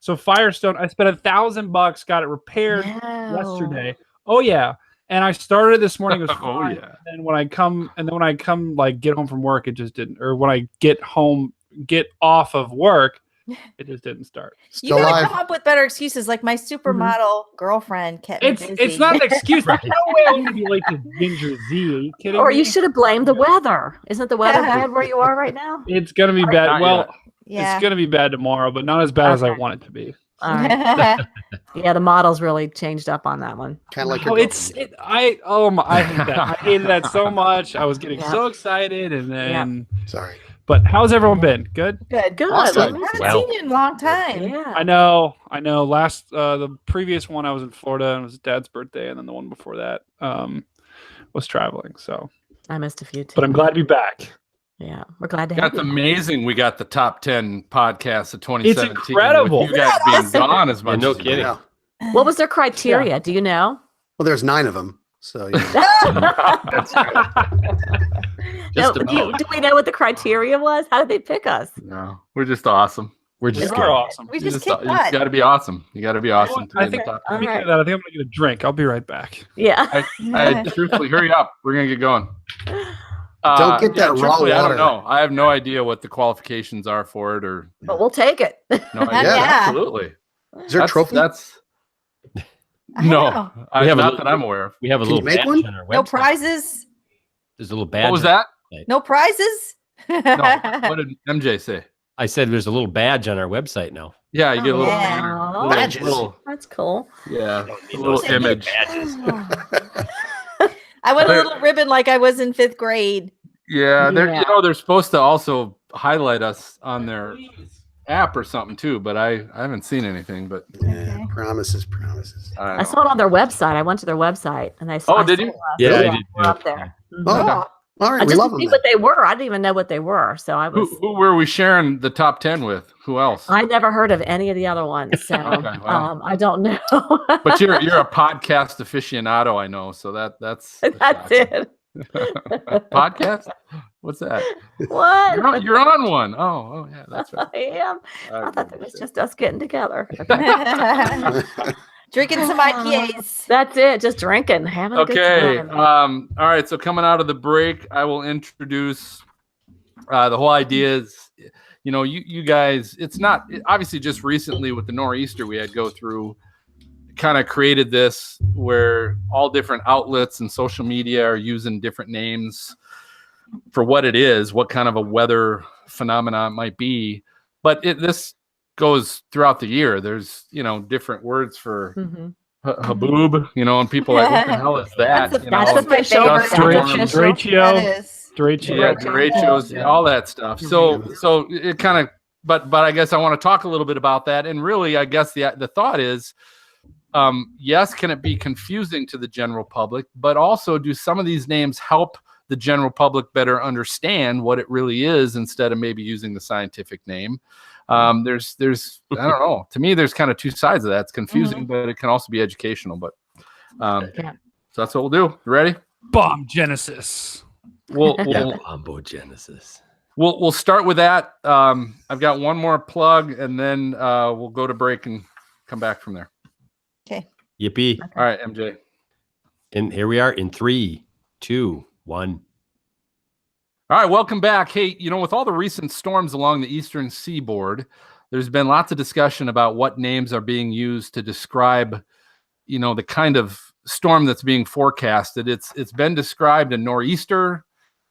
So Firestone, I spent $1,000, got it repaired yesterday. Oh yeah, and I started this morning. It was Oh, fine. yeah. And when I come, like get home from work, it just didn't. Or when I get off of work, it just didn't start. Still You gotta alive. come up with better excuses. Like my supermodel girlfriend kept me It's busy. not an excuse. There's no way I'm gonna be late to Ginger Z. Are you kidding Or me? you should have blamed the weather. Isn't the weather bad where you are right now? It's gonna be bad. Not Well, yet. Yeah. it's gonna be bad tomorrow, but not as bad as I Okay. want it to be. All right. Yeah, the model's really changed up on that one. Kind of like Oh, your I hate that. I hated that so much. I was getting Yeah. so excited, and then. Sorry. But how's everyone been? Good. Good. Good. Awesome. I haven't Well. seen you in a long time. Yeah. I know. Last the previous one I was in Florida and it was Dad's birthday, and then the one before that was traveling. So, I missed a few too. but I'm glad to be back. Yeah, we're glad to have That's you. amazing. We got the top 10 podcasts of 2017. incredible. With you guys being gone as much. no as you kidding. Yeah. What was their criteria? Do you know? Well, there's 9 of them. So, yeah. Just No, do we know what the criteria was? How did they pick us? No, we're just awesome. We're You just are kidding. awesome. We You just got kicked butt. to be awesome. You got to be awesome. I to be think, top. All speaking right. of that, I think I'm gonna get a drink. I'll be right back. Yeah. I truthfully, hurry up. We're gonna get going. Don't get that raw truthfully, I water. don't know. I have no idea what the qualifications are for it, or But we'll take it. no idea. Yeah. Absolutely. Is there a trophy? That's I no, know. We have a not little- that I'm aware of. We have a Can you little make badge one? on our website. No prizes. There's a little badge. What was on- that? No prizes. No. What did MJ say? I said there's a little badge on our website now. Yeah, you get a little Yeah. banner, Oh. Badges. That's cool. yeah, need a little those image. badges. I want a little ribbon like I was in 5th grade. Yeah, they're Yeah. they're supposed to also highlight us on their app or something too, but I haven't seen anything. But Yeah, promises. I don't I know. saw it on their website. I went to their website and I saw. Oh, did you? Yeah, Really? I did. We're up there. Mhm. Oh, Okay. all right. I We just love didn't them. see what they were. I didn't even know what they were. So I was. Who were we sharing the top 10 with? Who else? I never heard of any of the other ones, so Okay, well. I don't know. But you're a podcast aficionado, I know. So that's That's it. Podcast? What's that? What? You're on one. Oh yeah, that's right. I am. I thought it was just us getting together. Drinking some IPAs. That's it. Just drinking, having a Okay. good time. All right. So coming out of the break, I will introduce the whole idea is, you guys, it's not obviously just recently with the nor'easter we had go through, kind of created this where all different outlets and social media are using different names for what it is, what kind of a weather phenomenon it might be. But this goes throughout the year. There's, different words for Mhm. haboob, and people are like, what the hell is that? That's That's my favorite. dust Derecho. storms. That is. Yeah, derechos, all that stuff. So it kind of, but I guess I want to talk a little bit about that. And really, I guess the thought is, yes, can it be confusing to the general public, but also do some of these names help the general public better understand what it really is instead of maybe using the scientific name? There's I don't know. To me, there's kind of two sides of that. It's confusing, but it can also be educational. But Yeah. so that's what we'll do. You ready? Bomb Genesis. We'll Bombogenesis. we'll start with that. I've got one more plug, and then we'll go to break and come back from there. Okay. Yippee. All right, MJ. And here we are in 3, 2, 1. All right, welcome back. Hey, with all the recent storms along the eastern seaboard, there's been lots of discussion about what names are being used to describe, the kind of storm that's being forecasted. It's been described a nor'easter.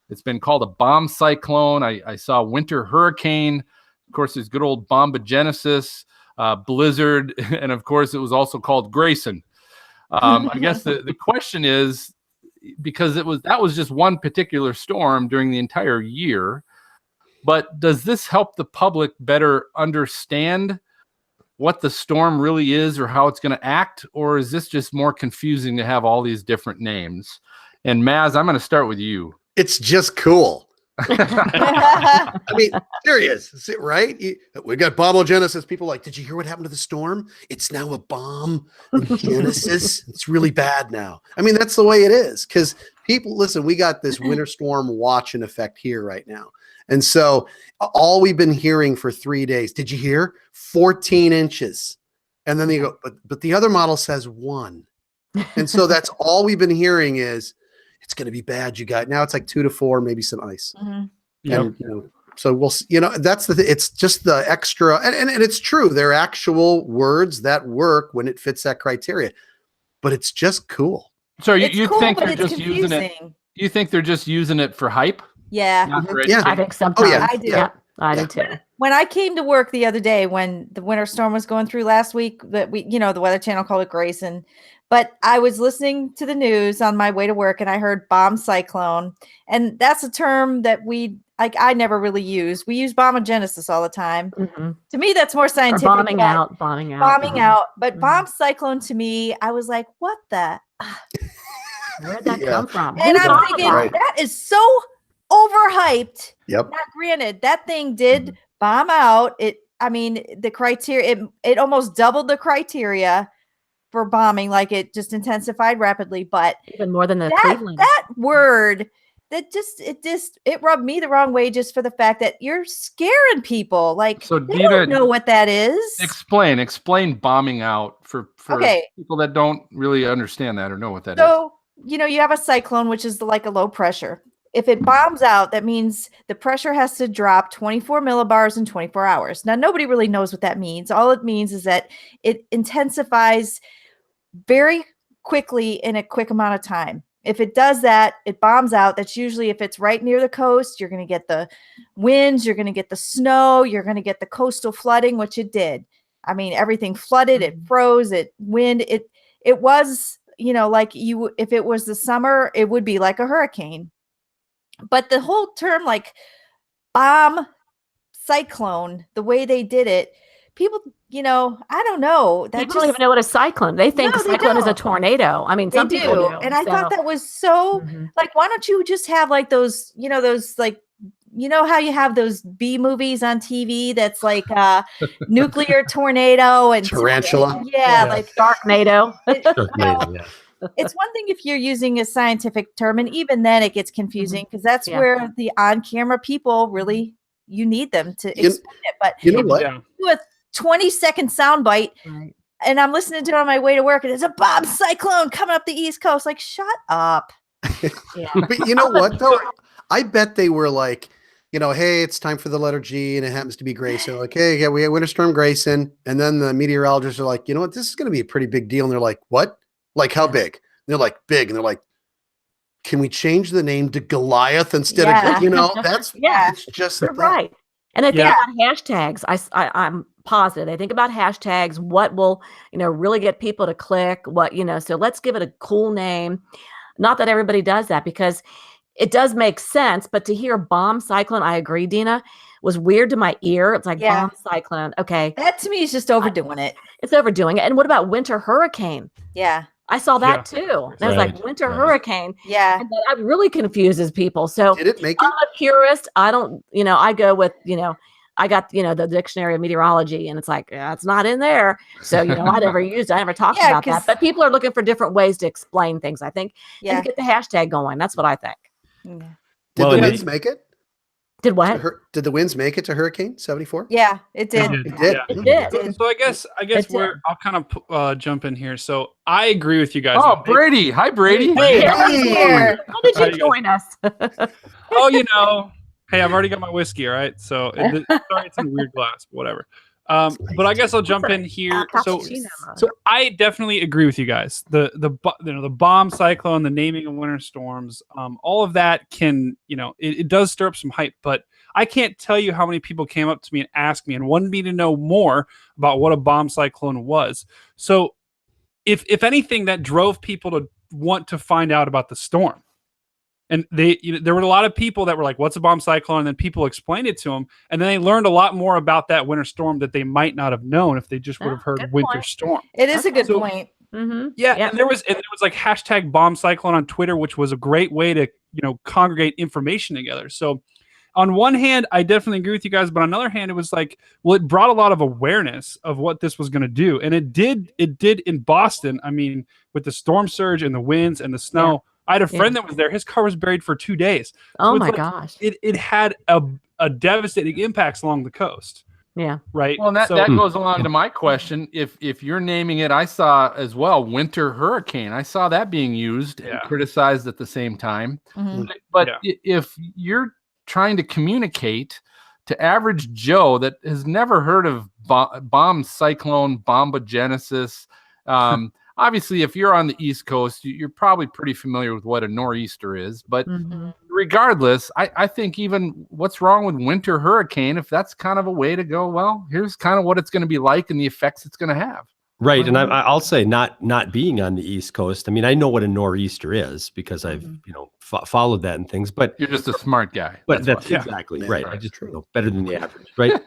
It's been called a bomb cyclone. I saw winter hurricane. Of course, there's good old bombogenesis, blizzard, and of course, it was also called Grayson. I guess the question is, because that was just one particular storm during the entire year, but does this help the public better understand what the storm really is or how it's going to act, or is this just more confusing to have all these different names? And Maz, I'm going to start with you. It's just cool. I mean, serious, is it right? We got bombogenesis. People are like, did you hear what happened to the storm? It's now a bomb genesis. It's really bad now. I mean, that's the way it is. Because people, listen, we got this winter storm watch in effect here right now. And so all we've been hearing for 3 days, did you hear? 14 inches. And then they go, but the other model says 1. And so that's all we've been hearing is, it's going to be bad, you guys. Now it's like 2 to 4, maybe some ice. Mm-hmm. And, so we'll, that's it's just the extra, and it's true. They're actual words that work when it fits that criteria, but it's just cool. So It's you cool, think but they're it's just using it? confusing. You think they're just using it for hype? Yeah. Not for Yeah. I think sometimes. yeah. I do. Yeah, I do too. When I came to work the other day, when the winter storm was going through last week, that the Weather Channel called it Grayson, but I was listening to the news on my way to work and I heard bomb cyclone. And that's a term that I never really use. We use bombogenesis all the time. Mhm. To me, that's more Or scientific. bombing but- out. Bombing Mhm. out. But Mhm. bomb cyclone to me, I was like, what the? Where'd that Yeah. come from? And Who I'm thought thinking, of Right. that is so overhyped. Yep. Now, granted, that thing did bomb out. The criteria, it almost doubled the criteria for bombing, like it just intensified rapidly. But Even more than the that Cleveland. word, it rubbed me the wrong way just for the fact that you're scaring people. Like, So they Dina, don't know what that is. explain bombing out for Okay. people that don't really understand that or know what that is. So, you have a cyclone, which is like a low pressure. If it bombs out, that means the pressure has to drop 24 millibars in 24 hours. Now, nobody really knows what that means. All it means is that it intensifies very quickly in a quick amount of time. If it does that, it bombs out. That's usually if it's right near the coast, you're going to get the winds, you're going to get the snow, you're going to get the coastal flooding, which it did. I mean, everything flooded, it froze, it wind, it was, like if it was the summer, it would be like a hurricane. But the whole term, like bomb cyclone, the way they did it, people, I don't know. People don't even know what a cyclone. They think No, they cyclone is a don't. tornado. I mean, some people do. And I thought that was so like, why don't you just have like those, those like, how you have those B movies on TV that's like nuclear tornado and Tarantula. Yeah, like Sharknado. Sharknado, yeah. It's one thing if you're using a scientific term, and even then it gets confusing because that's where the on-camera people really, you need them to explain it. But You know what? Yeah. do a 20-second soundbite, Right. and I'm listening to it on my way to work, and there's a bomb cyclone coming up the East Coast. Like, shut up. Yeah. But you know what, though? I bet they were like, hey, it's time for the letter G, and it happens to be Grayson. Like, hey, yeah, we have Winter Storm Grayson. And then the meteorologists are like, you know what? This is going to be a pretty big deal. And they're like, what? Like, how big? And they're like, big. And they're like, can we change the name to Goliath instead of, that's, it's just You're that. right. And they think about hashtags. I'm positive. They think about hashtags, what will, really get people to click, what, so let's give it a cool name. Not that everybody does that because it does make sense, but to hear bomb cyclone, I agree, Dina, was weird to my ear. It's like bomb cyclone. Okay. That to me is just overdoing it. It's overdoing it. And what about winter hurricane? Yeah. I saw that too. And I was like, winter hurricane. Yeah. And that really confuses people. So Did it make it? I'm a purist. I don't, I go with, I got, the dictionary of meteorology and it's like, it's not in there. So, I never used it. I never talked about that. But people are looking for different ways to explain things, I think. And to get the hashtag going. That's what I think. Did the winds make it? Did what? Did the winds make it to Hurricane 74? Yeah, it did. It did. It did. So I guess I'll kind of jump in here. So I agree with you guys. Oh, Brady. Hi, Brady. Hey, How did you join us? Oh, hey, I've already got my whiskey, all right? So sorry, it's in a weird glass, but whatever. But I guess I'll jump in here. So I definitely agree with you guys. The bomb cyclone, the naming of winter storms, all of that can, it does stir up some hype. But I can't tell you how many people came up to me and asked me and wanted me to know more about what a bomb cyclone was. So if anything, that drove people to want to find out about the storm. And there were a lot of people that were like, what's a bomb cyclone? And then people explained it to them. And then they learned a lot more about that winter storm that they might not have known if they just would have heard winter storm. It is a good point. Yeah. And there was like hashtag bomb cyclone on Twitter, which was a great way to, congregate information together. So on one hand, I definitely agree with you guys. But on the other hand, it was like, well, it brought a lot of awareness of what this was going to do. And it did in Boston. I mean, with the storm surge and the winds and the snow. Yeah. I had a friend that was there. His car was buried for 2 days. Oh my gosh. It had a devastating impacts along the coast. Yeah. Right. Well, and that goes along to my question. If you're naming it, I saw as well, winter hurricane. I saw that being used and criticized at the same time. But if you're trying to communicate to average Joe that has never heard of bomb cyclone, bombogenesis, obviously, if you're on the East Coast, you're probably pretty familiar with what a nor'easter is. But regardless, I think even what's wrong with winter hurricane, if that's kind of a way to go, well, here's kind of what it's going to be like and the effects it's going to have. Right. And I'll say not being on the East Coast. I mean, I know what a nor'easter is because I've, followed that and things, but you're just a smart guy. But that's exactly right. I just know better than the average. Right.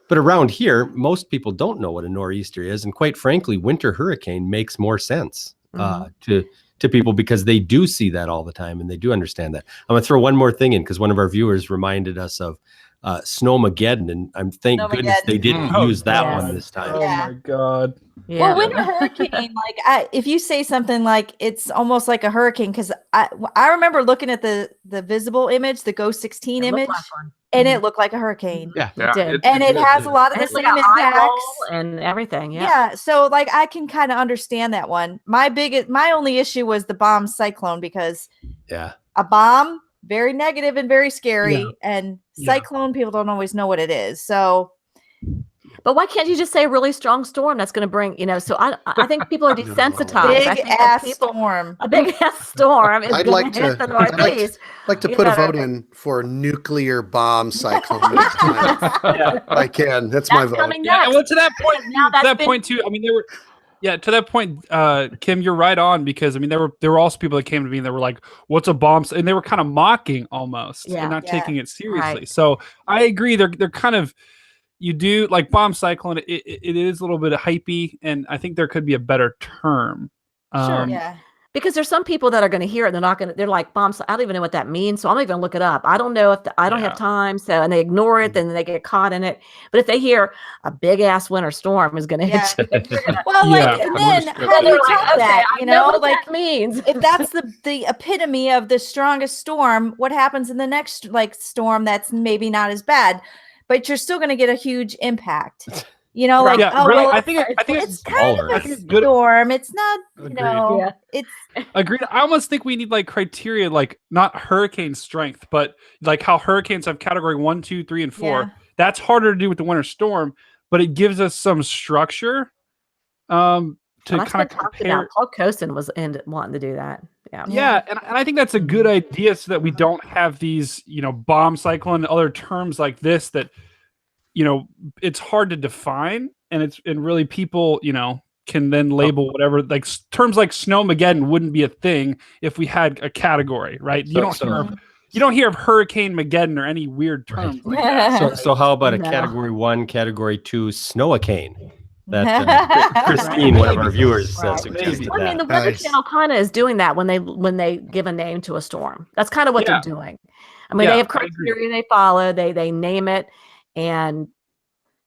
But around here, most people don't know what a nor'easter is. And quite frankly, winter hurricane makes more sense to people because they do see that all the time and they do understand that. I'm going to throw one more thing in because one of our viewers reminded us of Snowmageddon, and I'm thank goodness they didn't Oh, use that God. one this time. Oh my God. Yeah. Well, when a hurricane, like if you say something like it's almost like a hurricane, because I remember looking at the visible image, the Ghost 16 It looked image, like one. and it looked like a hurrcane. Yeah. It did. And it has a lot of And the it's like same an eye impacts. roll and everything. Yeah. Yeah, so like I can kind of understand that one. My only issue was the bomb cyclone, because Yeah. a bomb, very negative and very scary, Yeah. and Yeah. cyclone, people don't always know what it is. So But why can't you just say a really strong storm that's going to bring, so I think people are desensitized. I big think that ass people, storm. a big ass storm is I'd going like to hit to- the I'd like to- Northeast. Like to You put a better- vote in for nuclear bomb cyclone this time. Yeah. I can. That's my That's vote. coming Yeah, next. well, to that point, Now that's been- too. I mean, to that point, Kim, you're right on, because I mean, there were also people that came to me and they were like, "What's a bomb?" And they were kind of mocking almost Yeah. and not Yeah. taking it seriously. Right. So I agree. They're kind of, you do like bomb cyclone. It is a little bit hypey, and I think there could be a better term. Sure. Yeah. Because there's some people that are going to hear it. They're like, bombs. I don't even know what that means. So I'm even look it up. I don't know I don't Yeah. have time. So, and they ignore it, then they get caught in it. But if they hear a big ass winter storm is going to hit you, you're gonna- Well, like, Yeah. and then Understood. how do they're you like, top okay, that? I You know know, what like that means. if that's the epitome of the strongest storm, what happens in the next storm that's maybe not as bad, but you're still going to get a huge impact. You know, like, Yeah, oh, really, well, I think it's kind of Baller. I a think it's good. storm. It's not, Agreed. know, it's Agreed. I almost think we need like criteria, like not hurricane strength, but like how hurricanes have category 1, 2, 3, and 4. Yeah. That's harder to do with the winter storm, but it gives us some structure to Well, that's kind been of talked compare. about. Paul Cosin was wanting to do that. Yeah. Yeah, and I think that's a good idea, so that we don't have these, bomb cyclone and other terms like this that, it's hard to define, and really people, can then label whatever, like terms like Snowmageddon wouldn't be a thing if we had a category, right? You don't hear of Hurricane Mageddon or any weird terms like that. So how about a No. category 1, category 2 snowacane? That Christine, one of our viewers, Right. suggested I mean, the that. Weather Nice. Channel kind of is doing that when they give a name to a storm. That's kind of what Yeah. they're doing. I mean, Yeah, they have I agree. criteria they follow. They name it, and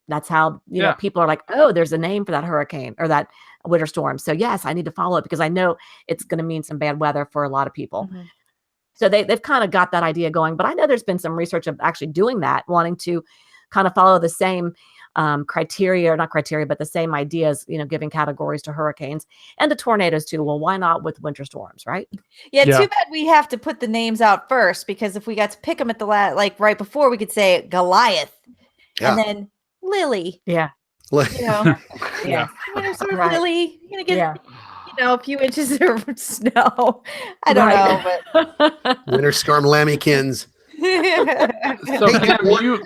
that's how Yeah. people are like, oh, there's a name for that hurricane or that winter storm. So yes, I need to follow it because I know it's going to mean some bad weather for a lot of people. Mhm. So they've kind of got that idea going. But I know there's been some research of actually doing that, wanting to kind of follow the same criteria, or not criteria, but the same ideas, giving categories to hurricanes and to tornadoes too. Well, why not with winter storms, right? Yeah, Yeah. too bad we have to put the names out first, because if we got to pick them at the right before, we could say Goliath Yeah. and then Lily. Yeah. You know, Yeah. winter storm Right. Lily. You're gonna get Yeah. a few inches of snow. I don't know, Winter storm Lemmykins. but So Hey, Kim,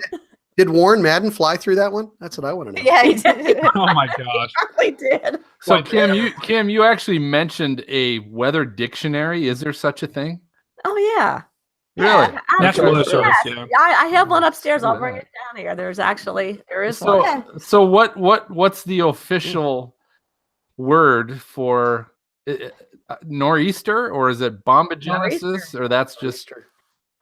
Did Warren Madden fly through that one? That's what I want to know. yeah, he did. Oh my gosh. Probably did. so Kim, you actually mentioned a weather dictionary. Is there such a thing? Oh yeah. Really? Yeah, National absolutely. Weather Service, Yes. yeah. I have one upstairs. I'll Look at bring that. it down here. There is So, one. so what's the official word for nor'easter, or is it bombogenesis, or that's just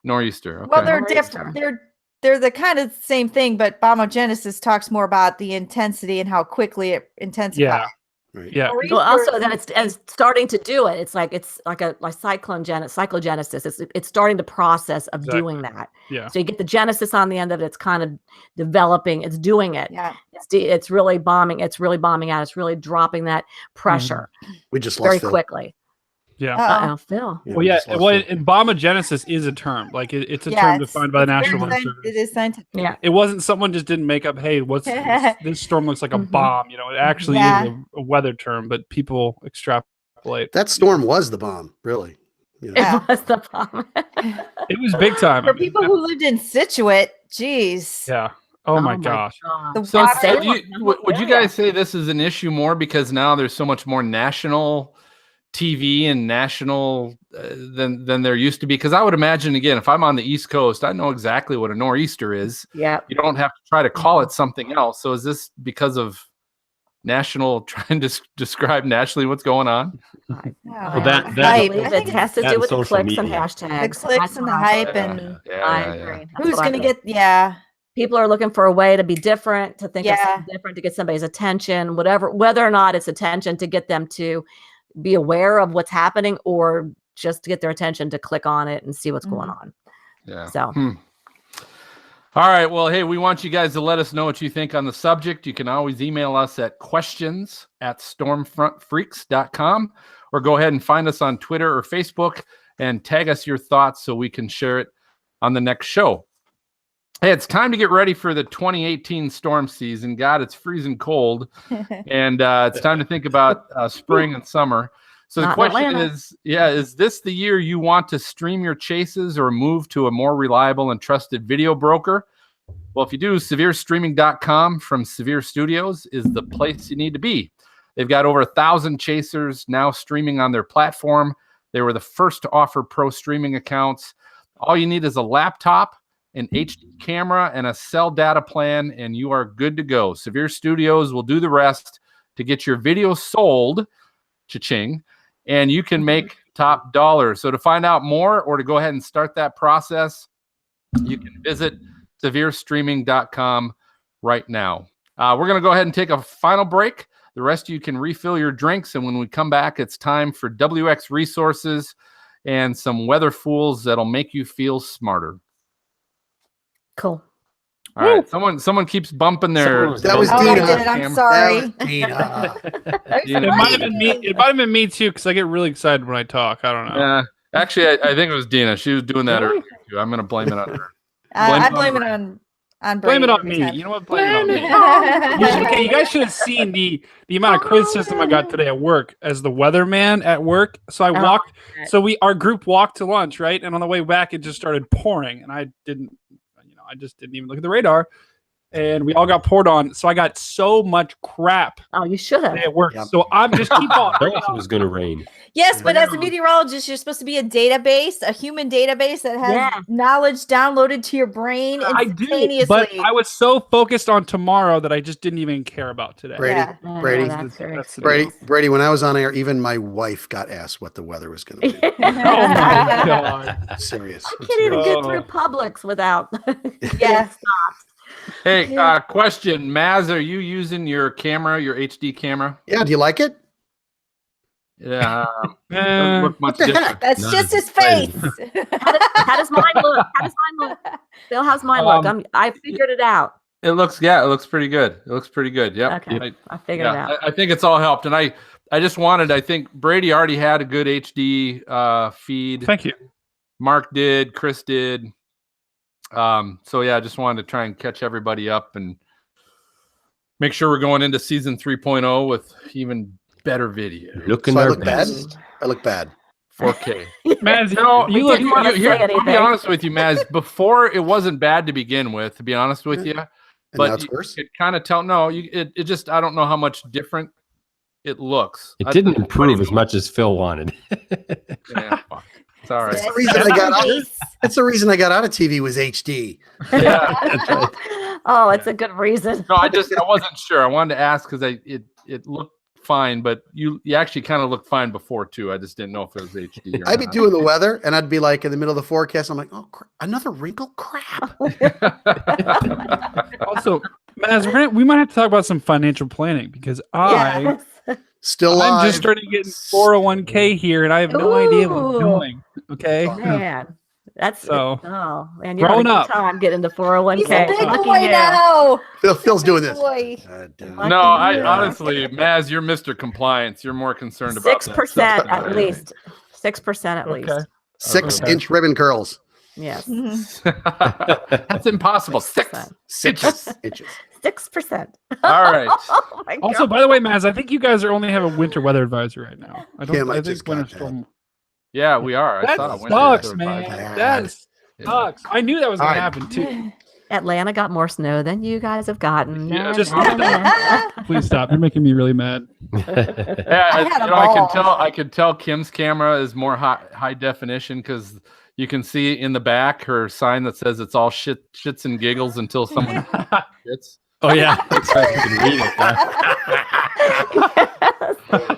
nor'easter? Okay. Well, they're Nor'easter. different. They're the kind of same thing, but bombogenesis talks more about the intensity and how quickly it intensifies. Yeah. Right. Yeah. Well, also that it's starting to do it. It's like a cyclogenesis. It's starting the process of Exactly. doing that. Yeah. So you get the genesis on the end of it. It's kind of developing. It's doing it. Yeah. It's really bombing. It's really bombing out. It's really dropping that pressure We just very lost Phil. quickly. Yeah. Uh-oh. Phil. Yeah, Well, we yeah. just lost Well, Phil. and bombogenesis is a term. Like it's a term defined by the National Weather Service. It is scientific. Yeah. It wasn't someone just didn't make up, hey, what's this storm looks like a Mhm. bomb. It actually Yeah. is a weather term, but people extrapolate. That storm was the bomb, really. You know. Yeah. It was the bomb. It was big time. For people who lived in Situate, geez. yeah. Oh, my gosh. God. The So water- Salem, would you yeah. guys say this is an issue more because now there's so much more national TV and national than there used to be? Because I would imagine, again, if I'm on the East Coast, I know exactly what a nor'easter is. Yeah. You don't have to try to call it something else. So is this because of national trying to describe nationally what's going on? Well, that- I Hype. believe I it think has to that do and with the social clicks and media. hashtags. The clicks That's and what the I hype think. and Yeah, I yeah, agree. yeah. That's who's what I gonna think. get people are looking for a way to be different, to think of Yeah. something different, to get somebody's attention, whatever, whether or not it's attention to get them to be aware of what's happening or just to get their attention to click on it and see what's going on. Yeah. So. All right. Well, hey, we want you guys to let us know what you think on the subject. You can always email us at questions@stormfrontfreaks.com or go ahead and find us on Twitter or Facebook and tag us your thoughts so we can share it on the next show. Hey, it's time to get ready for the 2018 storm season. God, it's freezing cold. And it's time to think about spring and summer. So the question is this the year you want to stream your chases or move to a more reliable and trusted video broker? Well, if you do, severestreaming.com from Severe Studios is the place you need to be. They've got over 1,000 chasers now streaming on their platform. They were the first to offer pro streaming accounts. All you need is a laptop, an HD camera, and a cell data plan, and you are good to go. Severe Studios will do the rest to get your video sold, cha-ching, and you can make top dollar. So to find out more or to go ahead and start that process, you can visit severestreaming.com right now. We're going to go ahead and take a final break. The rest of you can refill your drinks, and when we come back, it's time for WX resources and some weather fools that'll make you feel smarter. Cool. All right, someone keeps bumping their. That was Oh, Dina. I did. I'm sorry. That was Dina. It might have been me. It might have been me too, because I get really excited when I talk. I don't know. Yeah, actually, I think it was Dina. She was doing that earlier too. I'm going to blame it on her. I blame it on Blame it on Brady. me. You know what? Blame it on me. Okay, you guys should have seen the amount of criticism I got today at work as the weatherman at work. So I walked. So our group walked to lunch, right? And on the way back, it just started pouring, and I just didn't even look at the radar, and we all got poured on. So I got so much crap. Oh, you should have. At work. Yep. So I'm just keep on. I thought it was going to rain. Yes, but as a meteorologist, you're supposed to be a database, a human database that has knowledge downloaded to your brain instantaneously. I do, but I was so focused on tomorrow that I just didn't even care about today. Brady, when I was on air, even my wife got asked what the weather was going to be. Oh my God. Serious. I can't even get through Publix without. Hey, question, Maz, are you using your camera, your HD camera? Yeah, do you like it? Yeah, doesn't look much different. That's just his face. How does mine look? Bill, how's mine look? I figured it out. It looks pretty good. Yep. Okay, I figured it out. I think it's all helped, and I think Brady already had a good HD feed. Thank you. Mark did, Chris did. So yeah, I just wanted to try and catch everybody up and make sure we're going into season 3.0 with even better video. Looking I look bad. I look bad. 4K. Maz, no, you look. I'll be honest with you, Maz. Before it wasn't bad to begin with. To be honest with you, but it kind of tell. No, it just I don't know how much different it looks. It didn't improve as much as Phil wanted. Yeah, fuck. It's all right. That's the reason I got out of TV was HD. Yeah, that's right. Oh, it's a good reason. No, I wasn't sure. I wanted to ask because it looked fine, but you actually kind of looked fine before too. I just didn't know if it was HD. Or I'd be not. doing the weather, and I'd be like in the middle of the forecast. I'm like, oh, another wrinkle, crap. Also, Maz, we might have to talk about some financial planning because I'm just starting getting 401k here, and I have no idea what I'm doing. Okay, man. That's so. Oh man, you're grown up. Time getting into 401k. He's a big boy now. Phil's doing this. No, I honestly, Maz, you're Mr. Compliance. You're more concerned about 6% at least. 6% at least. 6-inch ribbon curls. Yes. That's impossible. 6 inches. 6%. All right. Oh my God. Also, by the way, Maz, I think you guys only have a winter weather advisory right now. I think winter storm. Yeah, we are. That sucks, man. That sucks. I knew that was going to happen too. Atlanta got more snow than you guys have gotten. Yeah, please stop. You're making me really mad. I can tell Kim's camera is more high definition because you can see in the back her sign that says it's all shits and giggles until someone shits. Oh yeah, that's right. You can read it.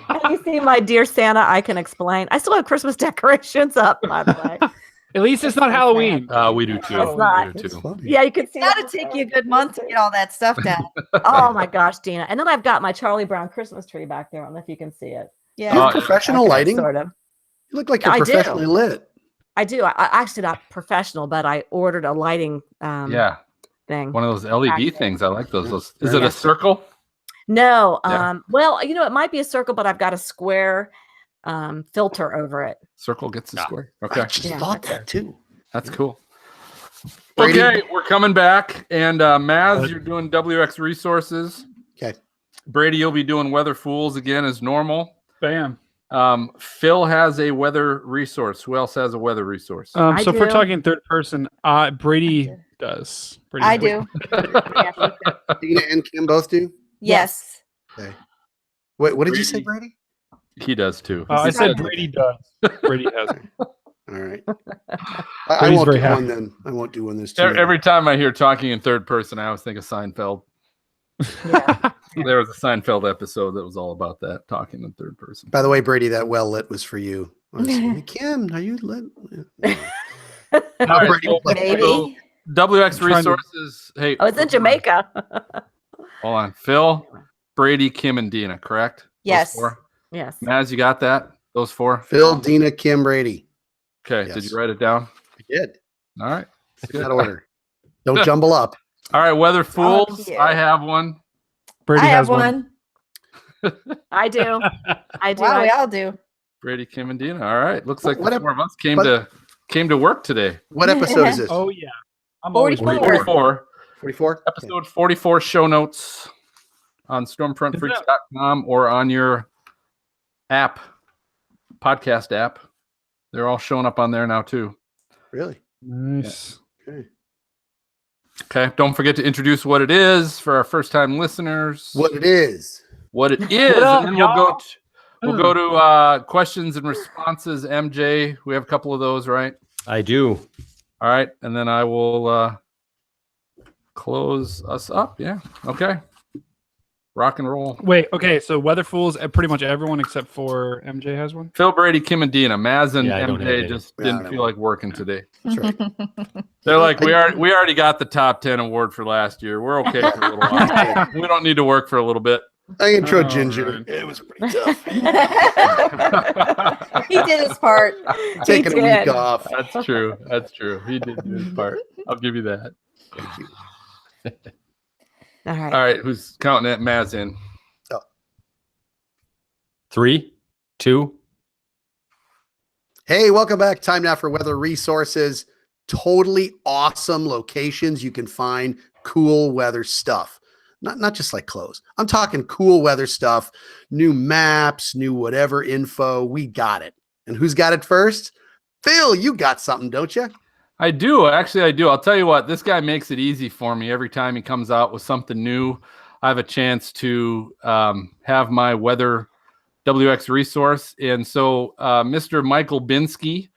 Have you seen my Dear Santa? I can explain. I still have Christmas decorations up, by the way. At least it's not Halloween. We do too. It's not. We do too. Funny. Yeah, you can see. Gotta take you a good month to get all that stuff down. Oh my gosh, Dina! And then I've got my Charlie Brown Christmas tree back there. I don't know if you can see it. You Yeah. have Oh, professional Okay, lighting. sort of. You look like you're I do. professionally lit. I do. I actually not professional, but I ordered a lighting Yeah, thing. one of those LED Back things. I like those. Is Very it a nice. circle? No, Yeah. well, it might be a circle, but I've got a square filter over it. Circle gets a square. I Okay, just Yeah. thought that too. that's cool. Brady? Okay, we're coming back, and Maz, you're doing WX resources. Okay. Brady, you'll be doing Weather Fools again as normal. Bam. Phil has a weather resource. Who else has a weather resource? I So if we're do. talking third person, Brady does. Brady I does. do. Dina and Kim both do. Yes. Okay. Wait, what did you say, Brady? He does too. I He's said not- Brady does. Brady has. All right. I Brady's won't very do happy. one then. I won't do one this time. Every time I hear talking in third person, I always think of Seinfeld. Yeah. There was a Seinfeld episode that was all about that, talking in third person. By the way, Brady, that well lit was for you. I was like, Kim, are you lit? No. All right, Brady, so- Maybe. so WX I'm trying to- resources. Hey, Oh, it's in Jamaica. Hold on. Phil, Brady, Kim, and Dina, correct? Those Yes. four? Yes. Maz, you got that? Those four? Phil, Dina, Kim, Brady. Okay. Did Yes. you write it down? I did. All right. In that order. Don't jumble up. All right. Weather Fools. cute. I have one. Brady I has have one. I do. I do. Wow, I- we all do. Brady, Kim, and Dina. All right. Looks like What the ep- four of us what- came to work today. What episode is this? Oh yeah. I'm always 44. ready. 44. 44? Episode 44 show notes on stormfrontfreaks.com or on your app, podcast app. They're all showing up on there now too. Really? Nice. Okay. Okay. Don't forget to introduce what it is for our first time listeners. What it is. What it is. What up, And then y'all? we'll go to questions and responses. MJ, we have a couple of those, right? I do. All right. And then I will close us up. Yeah. Okay. Rock and roll. Wait, okay, so Weather Fools, pretty much everyone except for MJ has one. Phil, Brady, Kim, and Dina. Maz and Yeah, I don't have MJ any. just Yeah, I didn't don't feel like working today. That's right. They're like, we already got the top 10 award for last year. We're okay for a little while. We don't need to work for a little bit. I intro All Ginger. right. It was pretty tough. He did his part. Taking a did. week off. That's true. That's true. He did do his part. I'll give you that. Thank you. All right. All right. Who's counting that Maz in? 3, 2. Hey, welcome back. Time now for weather resources. Totally awesome locations you can find cool weather stuff. Not just like clothes. I'm talking cool weather stuff, new maps, new whatever info. We got it. And who's got it first? Phil, you got something, don't you? I do. Actually, I do. I'll tell you what, this guy makes it easy for me. Every time he comes out with something new, I have a chance to have my weather WX resource. And so Mr. Michael Binsky,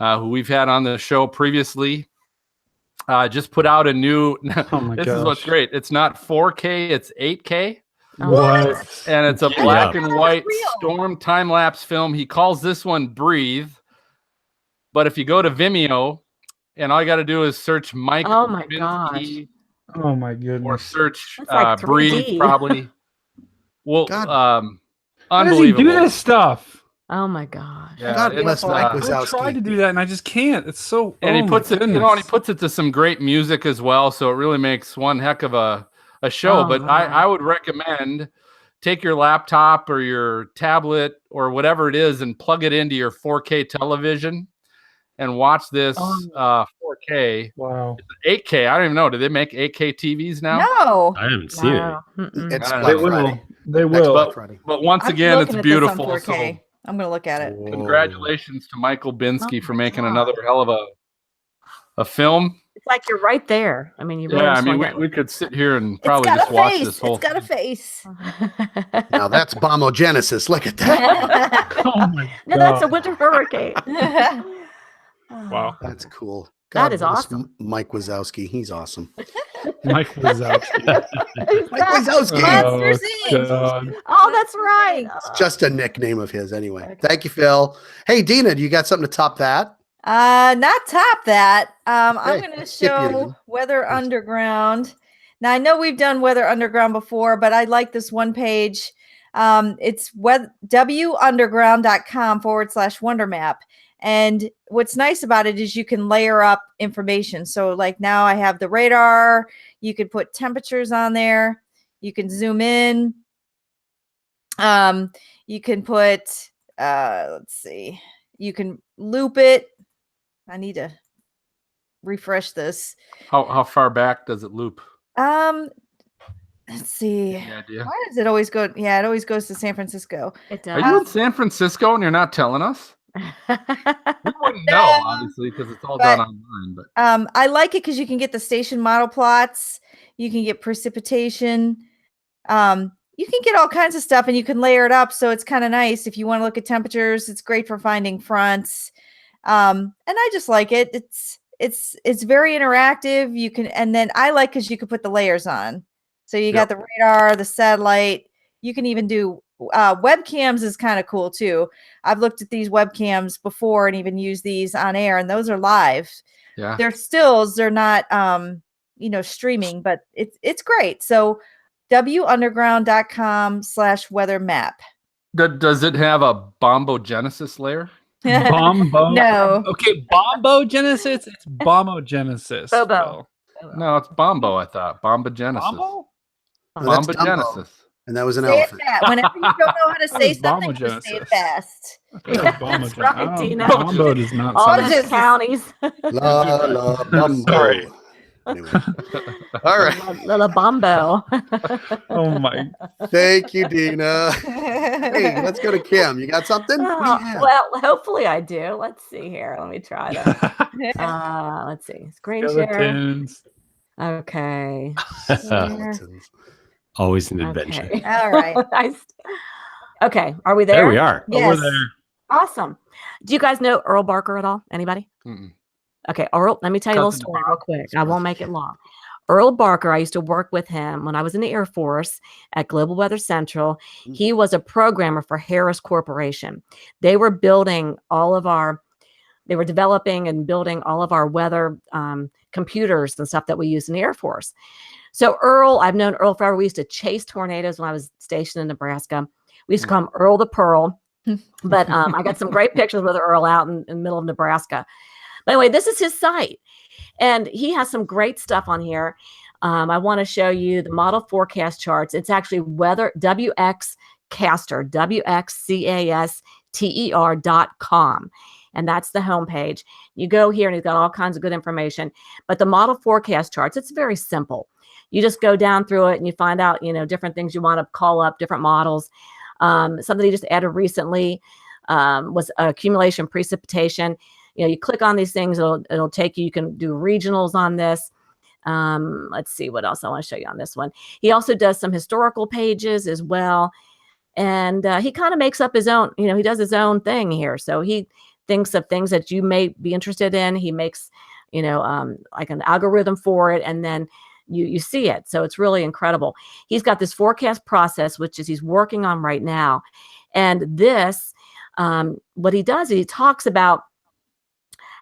who we've had on the show previously, just put out a new, Oh my this is what's gosh. great. It's not 4K, it's 8K. What? And it's a Yeah. black and That's white real. storm time lapse film. He calls this one Breathe. But if you go to Vimeo, and all you got to do is search Mike Oh my Binsky Oh my or goodness. search That's like 3D. Breathe, probably. Well, God. How does he unbelievable. do this stuff? Oh my gosh. Yeah, God it's, bless Mike I Wazowski. tried to do that and I just can't. It's so. and he oh puts my it, and he goodness. puts it to some great music as well. So it really makes one heck of a show. Oh, But my. I would recommend take your laptop or your tablet or whatever it is and plug it into your 4K television and watch this 4K, Wow. 8K. I don't even know. Do they make 8K TVs now? No. I haven't seen it. Wow. Mm-mm. It's I don't Black know. They will. Friday. They Next will. Black Friday. But once I'm again, it's looking at this on beautiful. 4K. So I'm gonna look at it. congratulations to Michael Binsky Oh for my making God. another hell of a film. It's like you're right there. I mean, you really Yeah, I just mean, wanna we could sit here and It's probably got just a watch face. this whole It's got a thing. face. get- Now that's bombogenesis. Look at that. Oh my No, that's a God. winter hurricane. Wow. That's cool. That God is bless awesome. Mike Wazowski. He's awesome. Mike Wazowski. Mike Wazowski. Monsters, Inc. God. Oh, that's right. It's just a nickname of his anyway. Thank you, Phil. Hey, Dina, do you got something to top that? Not top that. I'm Okay, going to skip you show then. Weather Underground. Now I know we've done Weather Underground before, but I like this one page. It's wunderground.com/wonder map. And what's nice about it is you can layer up information. So like now I have the radar. You can put temperatures on there. You can zoom in. You can put, let's see, you can loop it. I need to refresh this. How far back does it loop? Let's see. Any idea? Why does it always go? Yeah, it always goes to San Francisco. It Are does. you in San Francisco and you're not telling us? We wouldn't know, obviously, because it's all done online. But I like it because you can get the station model plots. You can get precipitation. You can get all kinds of stuff, and you can layer it up. So it's kind of nice if you want to look at temperatures. It's great for finding fronts. And I just like it. It's very interactive. You can, and then I like because you can put the layers on. So you got the radar, the satellite. You can even do webcams is kind of cool too. I've looked at these webcams before and even used these on air, and those are live. yeah, They're stills. They're not streaming, but it's great. So wunderground.com/weather map. does it have a bombogenesis layer? Bombo. No. Okay, bombogenesis. It's bombogenesis. Bobo. No, it's bombo. I thought bombogenesis. Bombo? Oh, that's Bombogenesis. And that was an Say it elephant. fast. Whenever you don't know how to say is something, just say it bombogenesis? fast. That's That's right, Tina. Bombo does not All sound. those counties. La la bumbo. Sorry. Anyway. All right. Little Bombo. Oh my. Thank you, Dina. Hey, let's go to Kim. You got something? What do you have? Well, hopefully I do. Let's see here. Let me try that. Let's see. Screen share. Skeletons. Okay. Share. Skeletons. Always an adventure. Okay. All right. Okay. Are we there? There we are. Yes. Over there. Awesome. Do you guys know Earl Barker at all? Anybody? Mm-mm. Okay, Earl, let me tell you a little Cousin story Bob. real quick. I won't make it long. Earl Barker, I used to work with him when I was in the Air Force at Global Weather Central. He was a programmer for Harris Corporation. They were developing and building all of our weather computers and stuff that we use in the Air Force. So Earl, I've known Earl forever. We used to chase tornadoes when I was stationed in Nebraska. We used to call him Earl the Pearl. But I got some great pictures with Earl out in the middle of Nebraska. But anyway, this is his site. And he has some great stuff on here. I want to show you the model forecast charts. It's actually weather WXCaster, WXCASTER.com. And that's the homepage. You go here and he's got all kinds of good information. But the model forecast charts, it's very simple. You just go down through it and you find out, different things you want to call up, different models. Something he just added recently was accumulation precipitation. You click on these things, it'll take you. You can do regionals on this. Let's see what else I want to show you on this one. He also does some historical pages as well. And he kind of makes up his own, he does his own thing here. So he thinks of things that you may be interested in. He makes, like an algorithm for it. And then you see it. So it's really incredible. He's got this forecast process, which is he's working on right now. And this, what he does is he talks about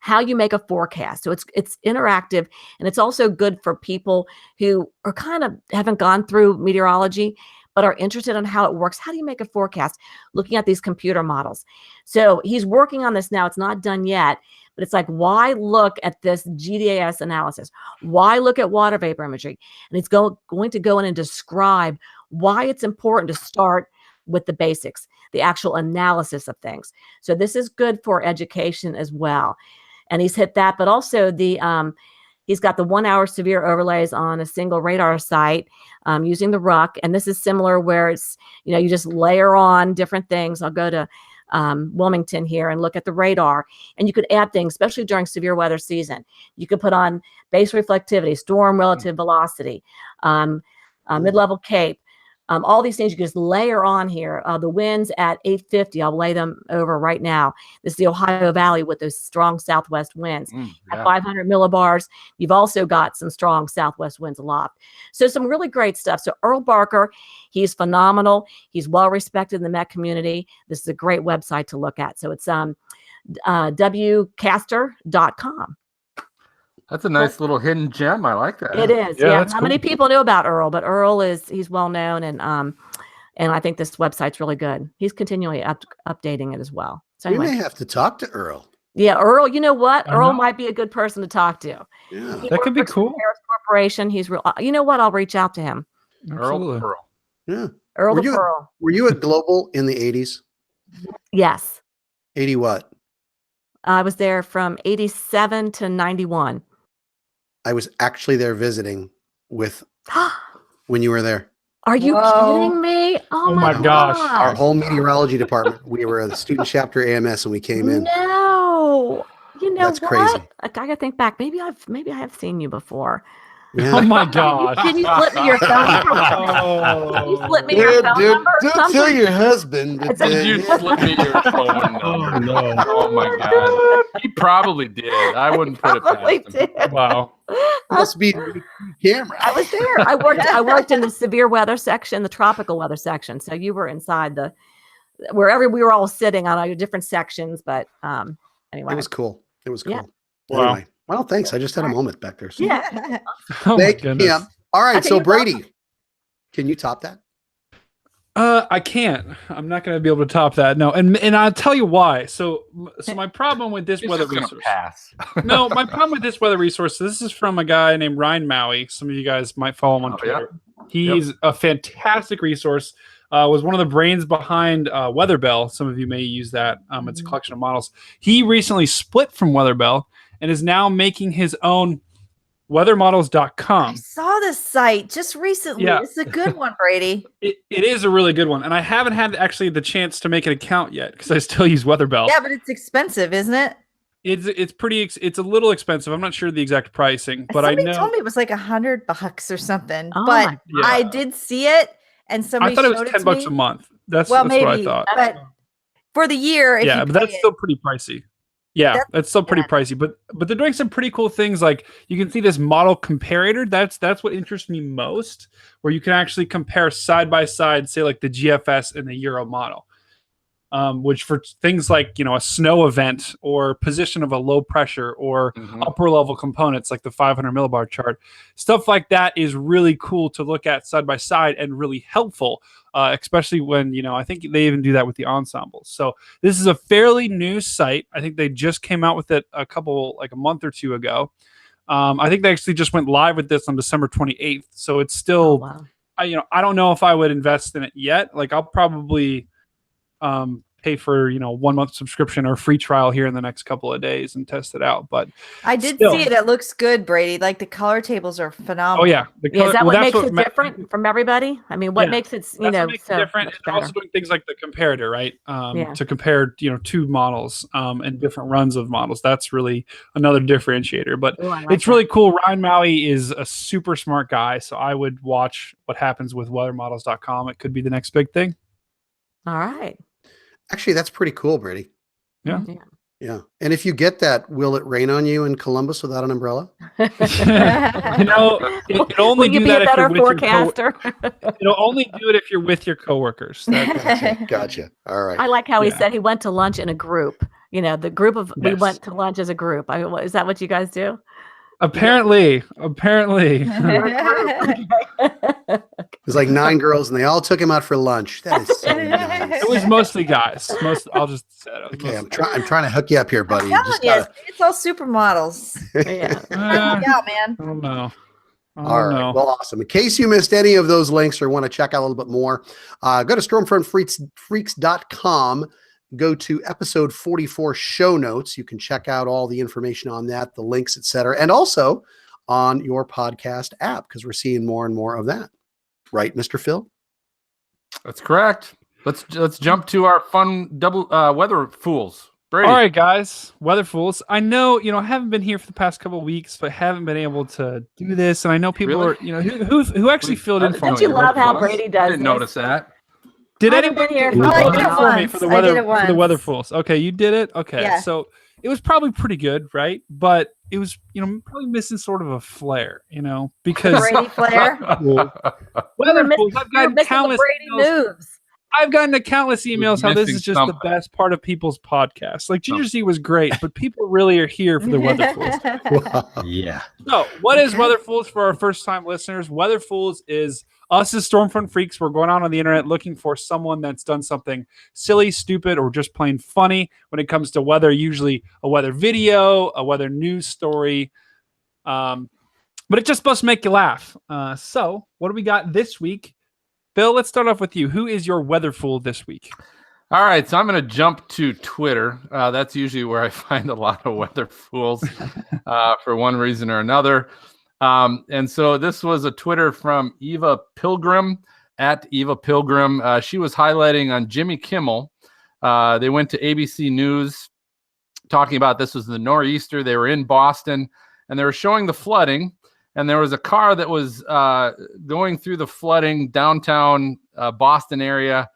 how you make a forecast. So it's interactive, and it's also good for people who are kind of haven't gone through meteorology, but are interested in how it works. How do you make a forecast? Looking at these computer models. So he's working on this now. It's not done yet, but it's like, why look at this GDAS analysis? Why look at water vapor imagery? And it's going to go in and describe why it's important to start with the basics, the actual analysis of things. So this is good for education as well. And he's hit that, but also he's got the 1 hour severe overlays on a single radar site using the RUC. And this is similar where it's, you just layer on different things. I'll go to Wilmington here and look at the radar, and you could add things, especially during severe weather season. You could put on base reflectivity, storm relative velocity, mid-level CAPE. All these things you can just layer on here. The winds at 850, I'll lay them over right now. This is the Ohio Valley with those strong southwest winds. At 500 millibars, you've also got some strong southwest winds aloft. So some really great stuff. So Earl Barker, he's phenomenal. He's well respected in the Met community. This is a great website to look at. So it's wcaster.com. That's a nice little hidden gem. I like that. It is. Yeah, Yeah. that's Not many people knew about Earl, but Earl he's well known, and I think this website's really good. He's continually updating it as well. So We anyway, may have to talk to Earl. yeah, Earl. You know what? I Earl know. might be a good person to talk to. Yeah. He That could be worked for cool. Harris Corporation. He's real. You know what? I'll reach out to him. Absolutely. Earl. Yeah. Earl Were the you- Pearl. Were you at Global in the 80s? Yes, 80 what? I was there from 87 to 91. I was actually there visiting with when you were there. Are you Whoa. kidding me? Oh my gosh. Our whole meteorology department, we were the student chapter AMS and we came in. No, you know That's what? crazy. I gotta think back. Maybe I have seen you before. Yeah. Oh my gosh. Can you flip me your phone number? Can you flip me your phone number? or something? your husband. It's Did you slip me your phone number? Oh, no. Oh my god. He probably did. I wouldn't put it Probably past him. did. Wow. Must be camera. I was there. I worked in the severe weather section, the tropical weather section. So you were inside wherever we were all sitting on our different sections. But anyway, It was cool. It was cool. Yeah. Wow. Anyway, well, thanks. I just had a moment back there. So. yeah. Oh my Thank you. goodness. Yeah. All right. Okay, So you're Brady, can you top that? I can't. I'm not going to be able to top that. No, and I'll tell you why. So my problem with this He's weather just gonna resource. pass. No, my problem with this weather resource. This is from a guy named Ryan Maui. Some of you guys might follow him on Oh, yeah. Twitter. He's a fantastic resource. Was one of the brains behind WeatherBell. Some of you may use that. It's a collection of models. He recently split from WeatherBell and is now making his own I weathermodels.com. saw this site just recently. Yeah. It's a good one, Brady. It is a really good one, and I haven't had actually the chance to make an account yet because I still use WeatherBell. Yeah, but it's expensive, isn't it? It's pretty. It's a little expensive. I'm not sure the exact pricing, but Somebody I know. told me it was like $100 or something. Oh but my God. I did see it, and somebody I thought it showed was it to $10 me. a month. That's Well, what I maybe, thought. but for the year, if Yeah, you but pay that's it- still pretty pricey. Yeah, That's- that's still pretty pricey. But they're doing some pretty cool things. Like you can see this model comparator. That's what interests me most, where you can actually compare side by side, say like the GFS and the Euro model. Which for things like a snow event or position of a low pressure or upper level components like the 500 millibar chart, stuff like that is really cool to look at side by side and really helpful, especially when I think they even do that with the ensembles. So this is a fairly new site. I think they just came out with it a month or two ago. I think they actually just went live with this on December 28th. So it's still, wow. I don't know if I would invest in it yet. Like I'll probably pay for 1 month subscription or free trial here in the next couple of days and test it out. But I did still. see it. It looks good, Brady. Like the color tables are phenomenal. oh yeah, Yeah, is that what that's makes it ma- different from everybody? I mean, what Yeah, makes it That's what makes it so different. much And they're also better? doing things like the comparator, right? Yeah. To compare two models and different runs of models. That's really another differentiator. But Ooh, I like it's really cool. Ryan Maui is a super smart guy, so I would watch what happens with weathermodels.com. It could be the next big thing. All right. Actually, that's pretty cool, Brady. Yeah. Yeah. Yeah. And if you get that, will it rain on you in Columbus without an umbrella? It only Will you do be that a if you're better with your forecaster? It'll only do it if you're with your coworkers. Gotcha. All right. I like how he Yeah. said he went to lunch in a group. The group of we Yes. went to lunch as a group. Is that what you guys do? Apparently. It was like 9 girls and they all took him out for lunch. That is so nice. It was mostly guys. I'll just say it. Okay, I'm trying to hook you up here, buddy. You Telling just you, gotta- it's all supermodels. Yeah. Yeah, man. I don't know. All right. Well, awesome. In case you missed any of those links or want to check out a little bit more, go to stormfrontfreaks.com. Go to episode 44 show notes. You can check out all the information on that, the links, etc., and also on your podcast app because we're seeing more and more of that. Right, Mr. Phil? That's correct. Let's jump to our fun double weather fools. Brady. All right, guys, weather fools. I know, I haven't been here for the past couple of weeks, but haven't been able to do this. And I know people Really? are, who actually filled in for Don't me. you love how Fools? Brady I does didn't this? notice that. Did I haven't anybody been here fill for a in while. for me for the I weather did it for the weather once. fools? Okay, you did it. Okay, Yeah. so it was probably pretty good, right? But it was, probably missing sort of a flair, because Brady Flair. weather You're fools. I've You're gotten missing the countless Brady emails. moves. I've gotten countless emails how this missing is just something. the best part of people's podcasts. Like Ginger Z was great, but people really are here for the Weather Fools. Yeah. So, what is Weather Fools for our first-time listeners? Weather Fools is us as Stormfront freaks. We're going out on the internet looking for someone that's done something silly, stupid, or just plain funny when it comes to weather. Usually, a weather video, a weather news story, but it's just supposed to make you laugh. So, what do we got this week? Bill, let's start off with you. Who is your Weather Fool this week? All right, so I'm going to jump to Twitter. That's usually where I find a lot of weather fools for one reason or another. And so this was a Twitter from Eva Pilgrim, at Eva Pilgrim. She was highlighting on Jimmy Kimmel. They went to ABC News talking about this was the nor'easter. They were in Boston, and they were showing the flooding. And there was a car that was going through the flooding downtown Boston area.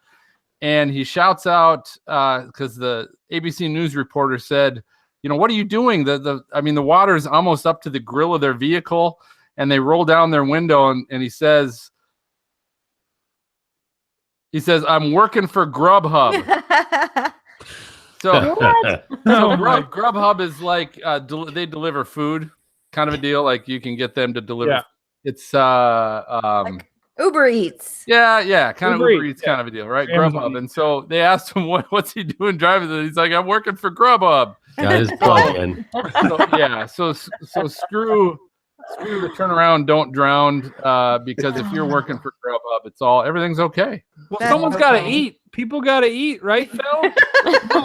And he shouts out, because the ABC News reporter said, what are you doing? The water is almost up to the grill of their vehicle. And they roll down their window, and he says, I'm working for Grubhub. So Grubhub is like they deliver food. Kind of a deal, like you can get them to deliver. Yeah. It's like Uber Eats. Yeah, kind of Uber Uber Eats, Eats kind of a deal, right? Amazon Grubhub. Eats. And so they asked him what's he doing driving. And he's like, I'm working for Grubhub. Got his plug in. So screw the turnaround, don't drown. Because if you're working for Grubhub, everything's okay. Well, That's someone's got to okay. eat. People got to eat, right, Phil?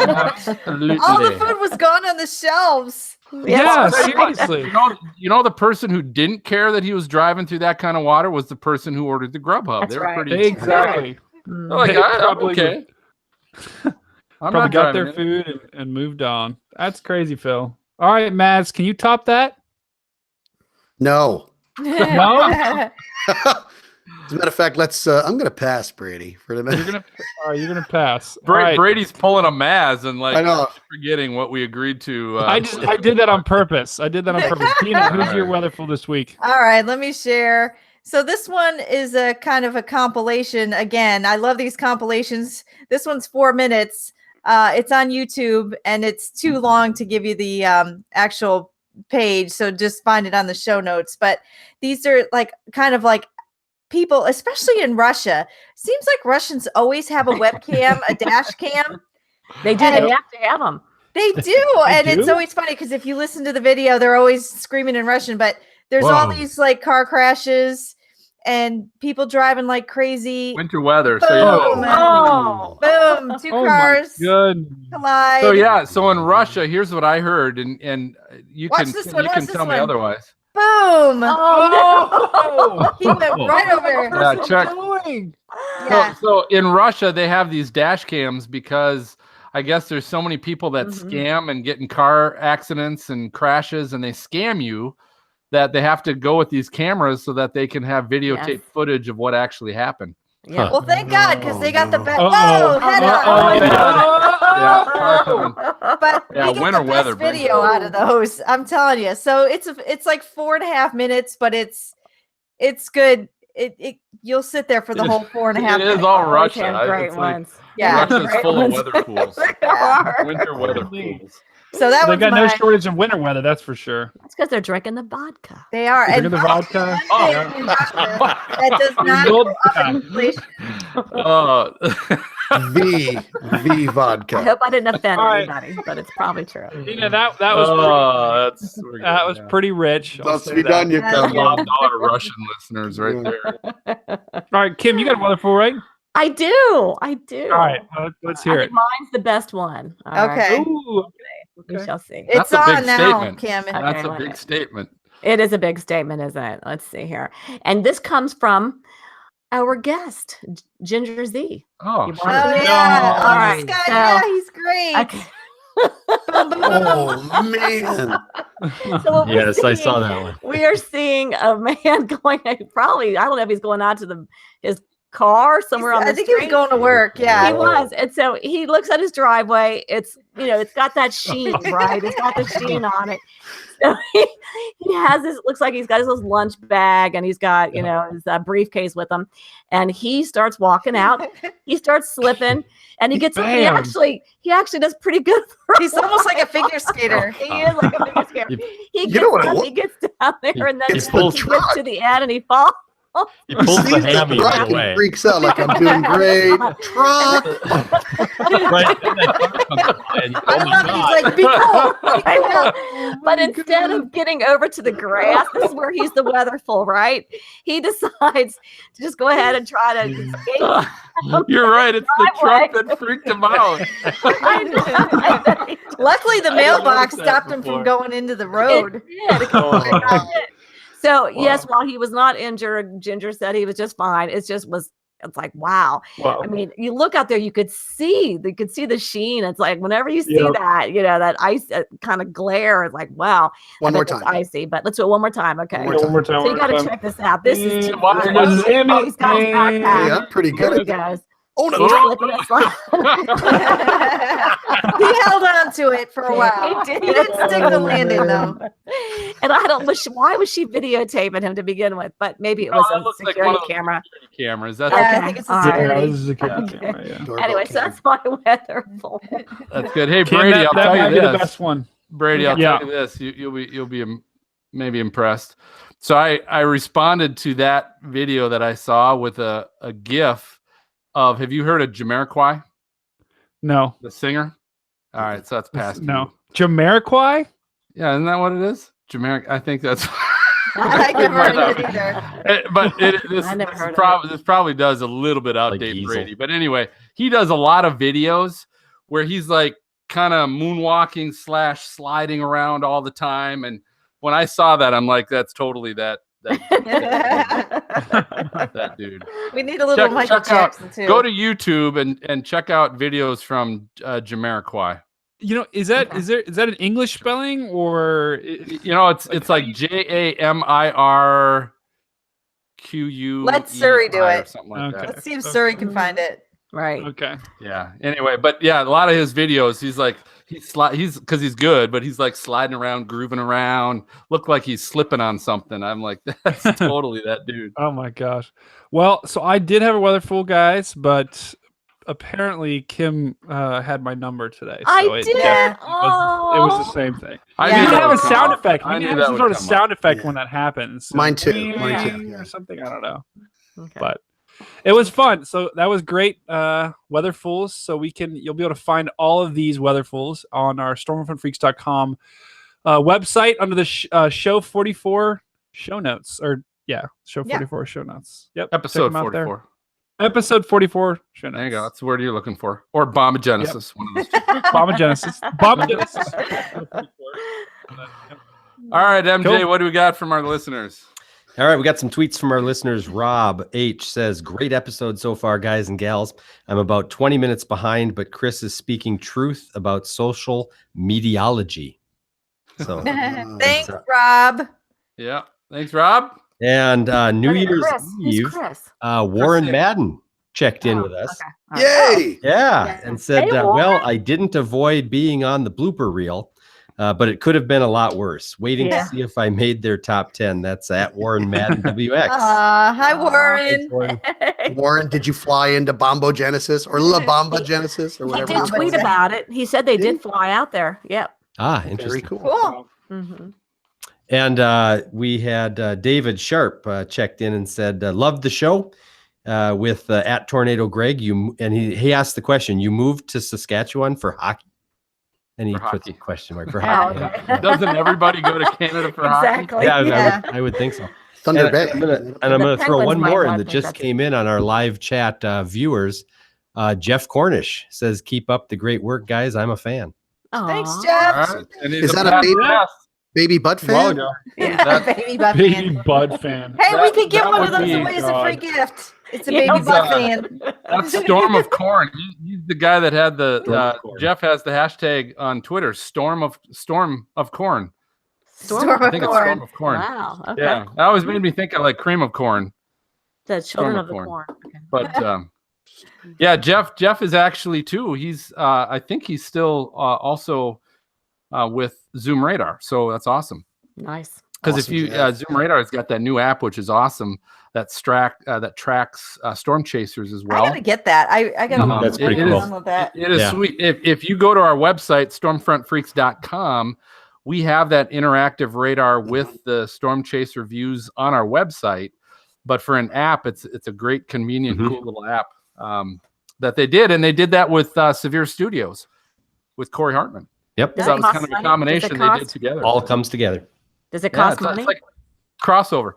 Absolutely. All the food was gone on the shelves. Yeah, seriously. You know, the person who didn't care that he was driving through that kind of water was the person who ordered the Grubhub. That's They were right. pretty Exactly. They're like, They I'm probably okay. I'm Probably not got driving their it. food and moved on. That's crazy, Phil. All right, Mads, can you top that? No. No? As a matter of fact, I'm going to pass, Brady, for the minute. You're gonna pass. All right. Brady's pulling a Maz and I know. forgetting what we agreed to. I did that on purpose. Tina, who's your weatherful this week? All right, let me share. So this one is a kind of a compilation. Again, I love these compilations. This one's 4 minutes. It's on YouTube, and it's too long to give you the actual page. So just find it on the show notes. But these are like kind of like people, especially in Russia. Seems like Russians always have a webcam, a dash cam. They do. And They have to have them. They do. And do? it's always funny because if you listen to the video, they're always screaming in Russian, but there's all Whoa. these like car crashes and people driving like crazy. winter weather. Boom. So Boom. Two Oh my cars good. collide. so in Russia, here's what I heard, and you Watch can this one, you watch can this tell me one. otherwise. Boom. Oh, He went right over. Yeah, check. Yeah. So in Russia, they have these dash cams because I guess there's so many people that Mm-hmm. scam and get in car accidents and crashes, and they scam you that they have to go with these cameras so that they can have videotape Yes. footage of what actually happened. Yeah. Well, thank God, because they got the best. Uh-oh. Whoa, head Uh-oh. on. Yeah, car coming. But Yeah, we get winter the weather best brings video it. out of those. I'm telling you. So it's like 4.5 minutes, but it's good. It you'll sit there for the whole 4.5 It minutes. is all Always Russia. have great It's like ones. Yeah. Russia's Great full of ones. weather fools. Yeah. Winter weather fools. So that They one's got no mine. shortage of winter weather, that's for sure. That's because they're drinking the vodka. They are. Look And at the vodka. one Yeah. thing in Russia that does not Gold go up vodka. in inflation. The I vodka. hope I didn't offend All right. anybody, but it's probably true. Tina, that was That was pretty rich. I'll Supposed say to be that. done, you That's come good. on. $12 Russian listeners right there. All right, Kim, you got a weatherful, right? I do. All right, let's hear I it. think mine's the best one. All right. Okay. Ooh, We okay. shall see. It's That's a big on now, statement. Kim. That's Okay, a wait. big statement. It is a big statement, isn't it? Let's see here. And this comes from our guest, Ginger Z. Oh, You sure. want Oh to- yeah. All Oh, right, this guy, so- yeah, he's great. Okay. Boom, boom, boom. Oh, man. So what we're Yes, I saw seeing- that one. We are seeing a man going, probably, I don't know if he's going out to his car somewhere on the I think street. he was going to work. Yeah. He was. And so he looks at his driveway. It's, it's got that sheen, right? It's got the sheen on it. So he has this, looks like he's got his little lunch bag and he's got, his briefcase with him. And he starts walking out. He starts slipping and he gets up. He actually does pretty good. He's almost like a figure skater. He is like a figure skater. He gets down there and then he gets to the end and he falls. He pulls the hammy right away. He freaks out like I'm doing great. Truck. Right. He's like, be cool. But instead of getting over to the grass, this is where he's the weatherful, right? He decides to just go ahead and try to escape. You're right. It's the truck that freaked him out. Luckily, the mailbox stopped him from going into the road. It did. So yes, while he was not injured, Ginger said he was just fine. It's like, wow. I mean, you look out there, you could see the sheen. It's like whenever you see that, that ice kind of glare, it's like, wow. One more time. It's icy, but let's do it one more time. Okay. One more time. So you got to check this out. This is He's got his backpack. Yeah, pretty good. There he goes. Oh no! He held on to it for a while. He did. He didn't stick the landing though. And I don't wish. Why was she videotaping him to begin with? But maybe it was a security camera. Cameras. That's Yeah, I think it's a all security. Yeah, this is a camera. Yeah. Anyway, so that's my weather. That's good. Hey Kim, Brady, I'll that tell might you be the this. best one. Brady, I'll Yeah. tell you this. You'll be maybe impressed. So I responded to that video that I saw with a GIF of. Have you heard of Jamiroquai, No. the singer? All right, so that's past. No. Jamiroquai? Yeah, isn't that what it is? I think that's. I never heard of it either. But I never heard of this probably does a little bit outdate Giesel. Brady. But anyway, he does a lot of videos where he's like kind of moonwalking / sliding around all the time. And when I saw that, I'm like, that's totally that dude. We need a little Michael Jackson too. Go to YouTube and check out videos from Jamiroquai. Is that an English spelling or It's like JAMIRQU. Let Surrey do it. Or something like that. Let's see if Surrey can find it. Right. okay? Yeah. Anyway, but yeah, a lot of his videos, he's like he's because he's good, but he's like sliding around, grooving around, look like he's slipping on something. I'm like, that's totally that dude. Oh my gosh. Well, so I did have a weather fool, guys, but apparently Kim had my number today. So I it did. definitely it was the same thing. I Yeah. You knew can that have a would come sound up. effect. I You knew can that have some would sort of come sound up. effect Yeah. when that happens. Mine too. Or something. I don't know. Okay. But it was fun. So that was great. Weather Fools. So you'll be able to find all of these Weather Fools on our stormfrontfreaks.com website under the show 44 show notes. Show 44 show notes. Yep. Episode check 'em out there. 44. Episode 44 show notes. There you go. That's the word you're looking for. Or Bomba Genesis. One of those two. Bomba Genesis. Bomba Genesis. All right, MJ, Cool. what do we got from our listeners? All right, we got some tweets from our listeners. Rob H says, great episode so far, guys and gals. I'm about 20 minutes behind, but Chris is speaking truth about social mediology. So, Thanks, Rob. Yeah. Thanks, Rob. and New Year's Chris. Who's Eve, Chris? Warren Chris. Madden checked in with us. Okay. Yay! Yeah, and said, Hey, well, Warren. I didn't avoid being on the blooper reel, but it could have been a lot worse. Waiting Yeah. to see if I made their top 10. That's at Warren Madden WX. Hi, Warren. Warren, did you fly into Bombo Genesis or LaBamba Genesis or He whatever? did it's tweet called? about it. He said they Did? did fly out there. Yep. Ah, Very interesting. cool. Cool. Mm-hmm. And we had David Sharp checked in and said, loved the show with at Tornado Greg. He asked the question, you moved to Saskatchewan for hockey? And he For puts hockey. a question mark for Oh, hockey. okay. Doesn't everybody go to Canada for Exactly. Yeah, Yeah. I would think so. Thunder And Bay. I'm gonna The throw Penguins one might more not in that think just that's- came in on our live chat viewers. Jeff Cornish says, keep up the great work, guys. I'm a fan. Thanks, Aw. Jeff. All right. And he's Is that a past baby? guest. Baby butt A while fan? ago. Yeah, baby butt Baby fan. Bud fan. Hey, we That- could get that one of would those be- away as a free gift. It's a Yeah, baby it's, butt fan. That's Storm of Corn. He's the guy that had the Storm of Corn. Jeff has the hashtag on Twitter, Storm of Corn. Storm I of think it's Storm corn. of Corn. Wow. Okay. Yeah. That always made me think of like cream of corn. The children of the corn. corn. Okay. But yeah, Jeff is actually too. He's I think he's still also with Zoom Radar. So that's awesome. Nice. Because Awesome, if you Jeff. Zoom Radar has got that new app, which is awesome, that tracks storm chasers as well. I gotta get that. I gotta. That's pretty it cool. download that. It is Yeah. sweet. If you go to our website, stormfrontfreaks.com, we have that interactive radar with the storm chaser views on our website. But for an app, it's a great, convenient, cool little app that they did. And they did that with Severe Studios with Corey Hartman. Yep. Does So it that was cost kind of a money? combination Does it they did cost? together. All comes together. Does it Yeah, cost it's money? like crossover.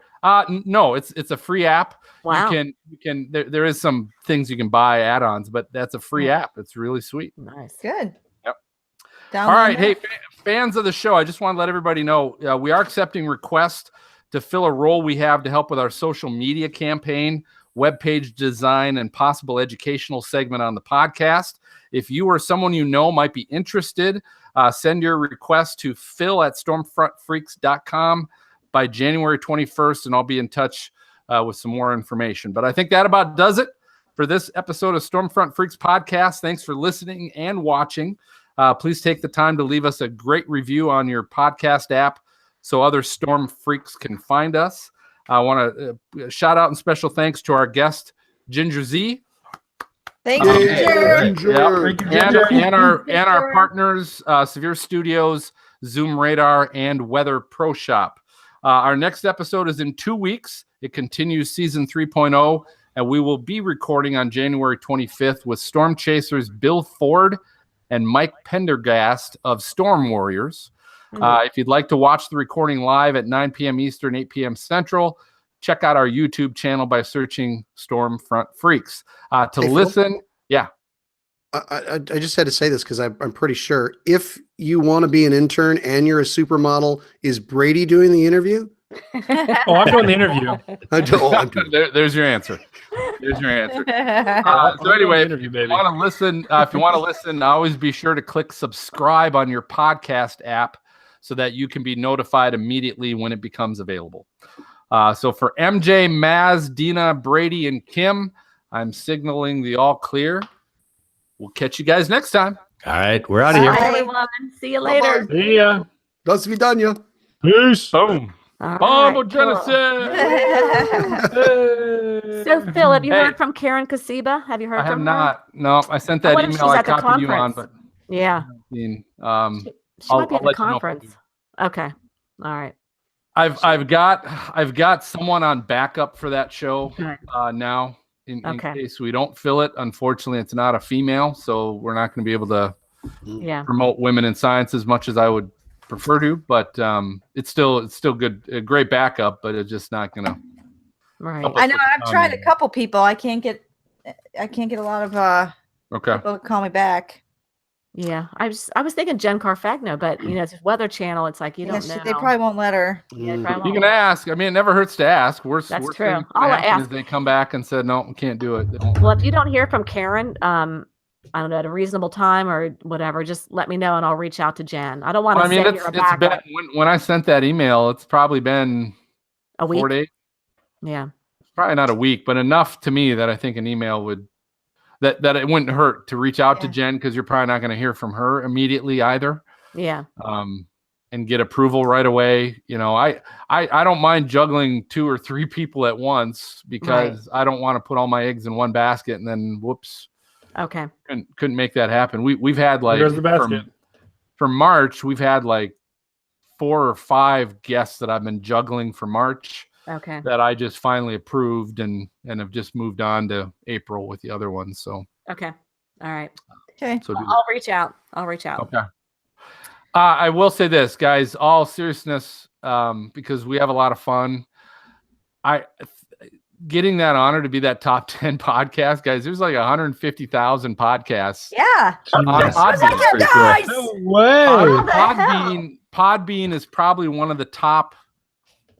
No, it's a free app. Wow. You can there is some things you can buy add-ons, but that's a free app. It's really sweet. Nice. Good. Yep. Download All right, that. hey fans of the show, I just want to let everybody know we are accepting requests to fill a role we have to help with our social media campaign, webpage design, and possible educational segment on the podcast. If you or someone you know might be interested, send your request to phil@stormfrontfreaks.com by January 21st, and I'll be in touch with some more information. But I think that about does it for this episode of Stormfront Freaks podcast. Thanks for listening and watching. Please take the time to leave us a great review on your podcast app so other Storm Freaks can find us. I want to shout out and special thanks to our guest, Ginger Z. Thank you, Ginger. Yep. And our partners, Severe Studios, Zoom Radar, and Weather Pro Shop. Our next episode is in 2 weeks. It continues season 3.0, and we will be recording on January 25th with Storm Chasers Bill Ford and Mike Pendergast of Storm Warriors. If you'd like to watch the recording live at 9 p.m. Eastern, 8 p.m. Central, check out our YouTube channel by searching Stormfront Freaks. Listen, yeah. I just had to say this because I'm pretty sure if you want to be an intern and you're a supermodel, is Brady doing the interview? Oh, I'm doing the interview. I'm doing There's your answer. There's your answer. I'm So doing anyway, the interview, baby. if you want to listen, always be sure to click subscribe on your podcast app so that you can be notified immediately when it becomes available. So for MJ, Maz, Dina, Brady, and Kim, I'm signaling the all clear. We'll catch you guys next time. All right. We're out of here. Bye, everyone. See you later. See ya. До свидания. Peace. Boom. All Bombo right, Genesis. cool. So, Phil, have you heard from Karen Kasiba? Have you heard I have from her? not. No, I sent that What if email she's I at the copied you on, conference? but Yeah. I mean, She I'll- might be I'll at the let you know if I conference. Okay. All right. I've got someone on backup for that show Okay. now in Okay. case we don't fill it. Unfortunately, it's not a female, so we're not going to be able to Yeah. promote women in science as much as I would prefer to. But it's still good, a great backup. But it's just not going to. Right. Help I us know. with the I've tried a comment. couple people. I can't get a lot of Okay. people to call me back. Yeah. I was thinking Jen Carfagno, but it's Weather Channel. It's like you don't know. They probably won't let her. Yeah, they probably You won't. can ask. I mean, it never hurts to ask. Worst That's worst true. thing I'll that happen ask. is they come back and said, no, we can't do it. They won't. Well, if you don't hear from Karen, I don't know, at a reasonable time or whatever, just let me know and I'll reach out to Jen. I don't want to I mean, say it's you're a been backup. when I sent that email, it's probably been A week. 4 days. Yeah. Probably not a week, but enough to me that I think an email would that it wouldn't hurt to reach out to Jen, because you're probably not going to hear from her immediately either. Yeah. And get approval right away. You know, I don't mind juggling 2 or 3 people at once, because I don't want to put all my eggs in one basket and then whoops. Okay. Couldn't make that happen. We've had like There's the basket. from March, we've had like 4 or 5 guests that I've been juggling for March. Okay. That I just finally approved and have just moved on to April with the other ones. So Okay. All right. Okay. so do I'll reach out. I'll reach out. okay. I will say this, guys, all seriousness, because we have a lot of fun. Getting that honor to be that top 10 podcast, guys. There's like 150,000 podcasts. Yeah. on Podbean. Pretty cool. Guys. No way. Podbean is probably one of the top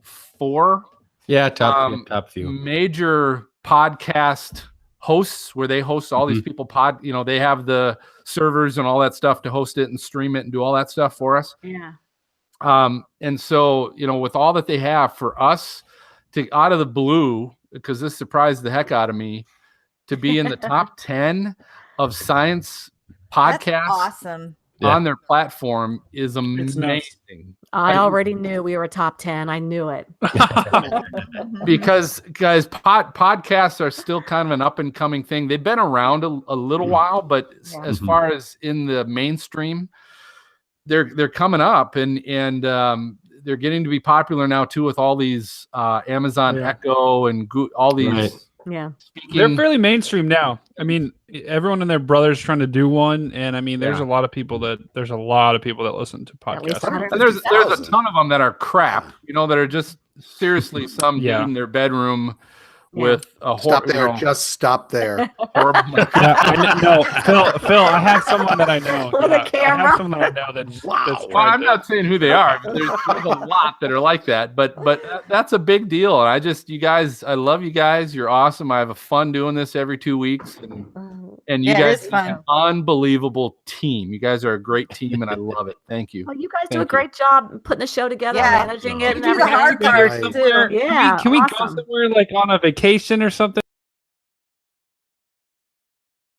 4 Yeah, top few. major podcast hosts, where they host all these people they have the servers and all that stuff to host it and stream it and do all that stuff for us. Yeah. And so, with all that they have for us to out of the blue, because this surprised the heck out of me, to be in the top 10 of science That's podcasts awesome. on their platform is nuts. amazing. I already knew we were top 10. I knew it. Because guys, podcasts are still kind of an up and coming thing. They've been around a little while, but as far as in the mainstream, they're coming up, and they're getting to be popular now too, with all these Amazon Echo and all these. Right. Yeah. They're fairly mainstream now. I mean, everyone and their brother's trying to do one, and I mean, there's a lot of people that listen to podcasts. And there's a ton of them that are crap, that are just seriously some dude in their bedroom with a Stop there. Just stop there. horrible. No, Phil, I have someone that I know. The camera. I have someone that I know that's Well, I'm not saying who they are, but there's a lot that are like that. But that's a big deal. And you guys, I love you guys. You're awesome. I have a fun doing this every 2 weeks, and you guys are an unbelievable team. You guys are a great team, and I love it. Thank you. Well, you guys do a great job putting the show together, managing it, and do the hard everything. part too. Can we go somewhere like on a vacation or something?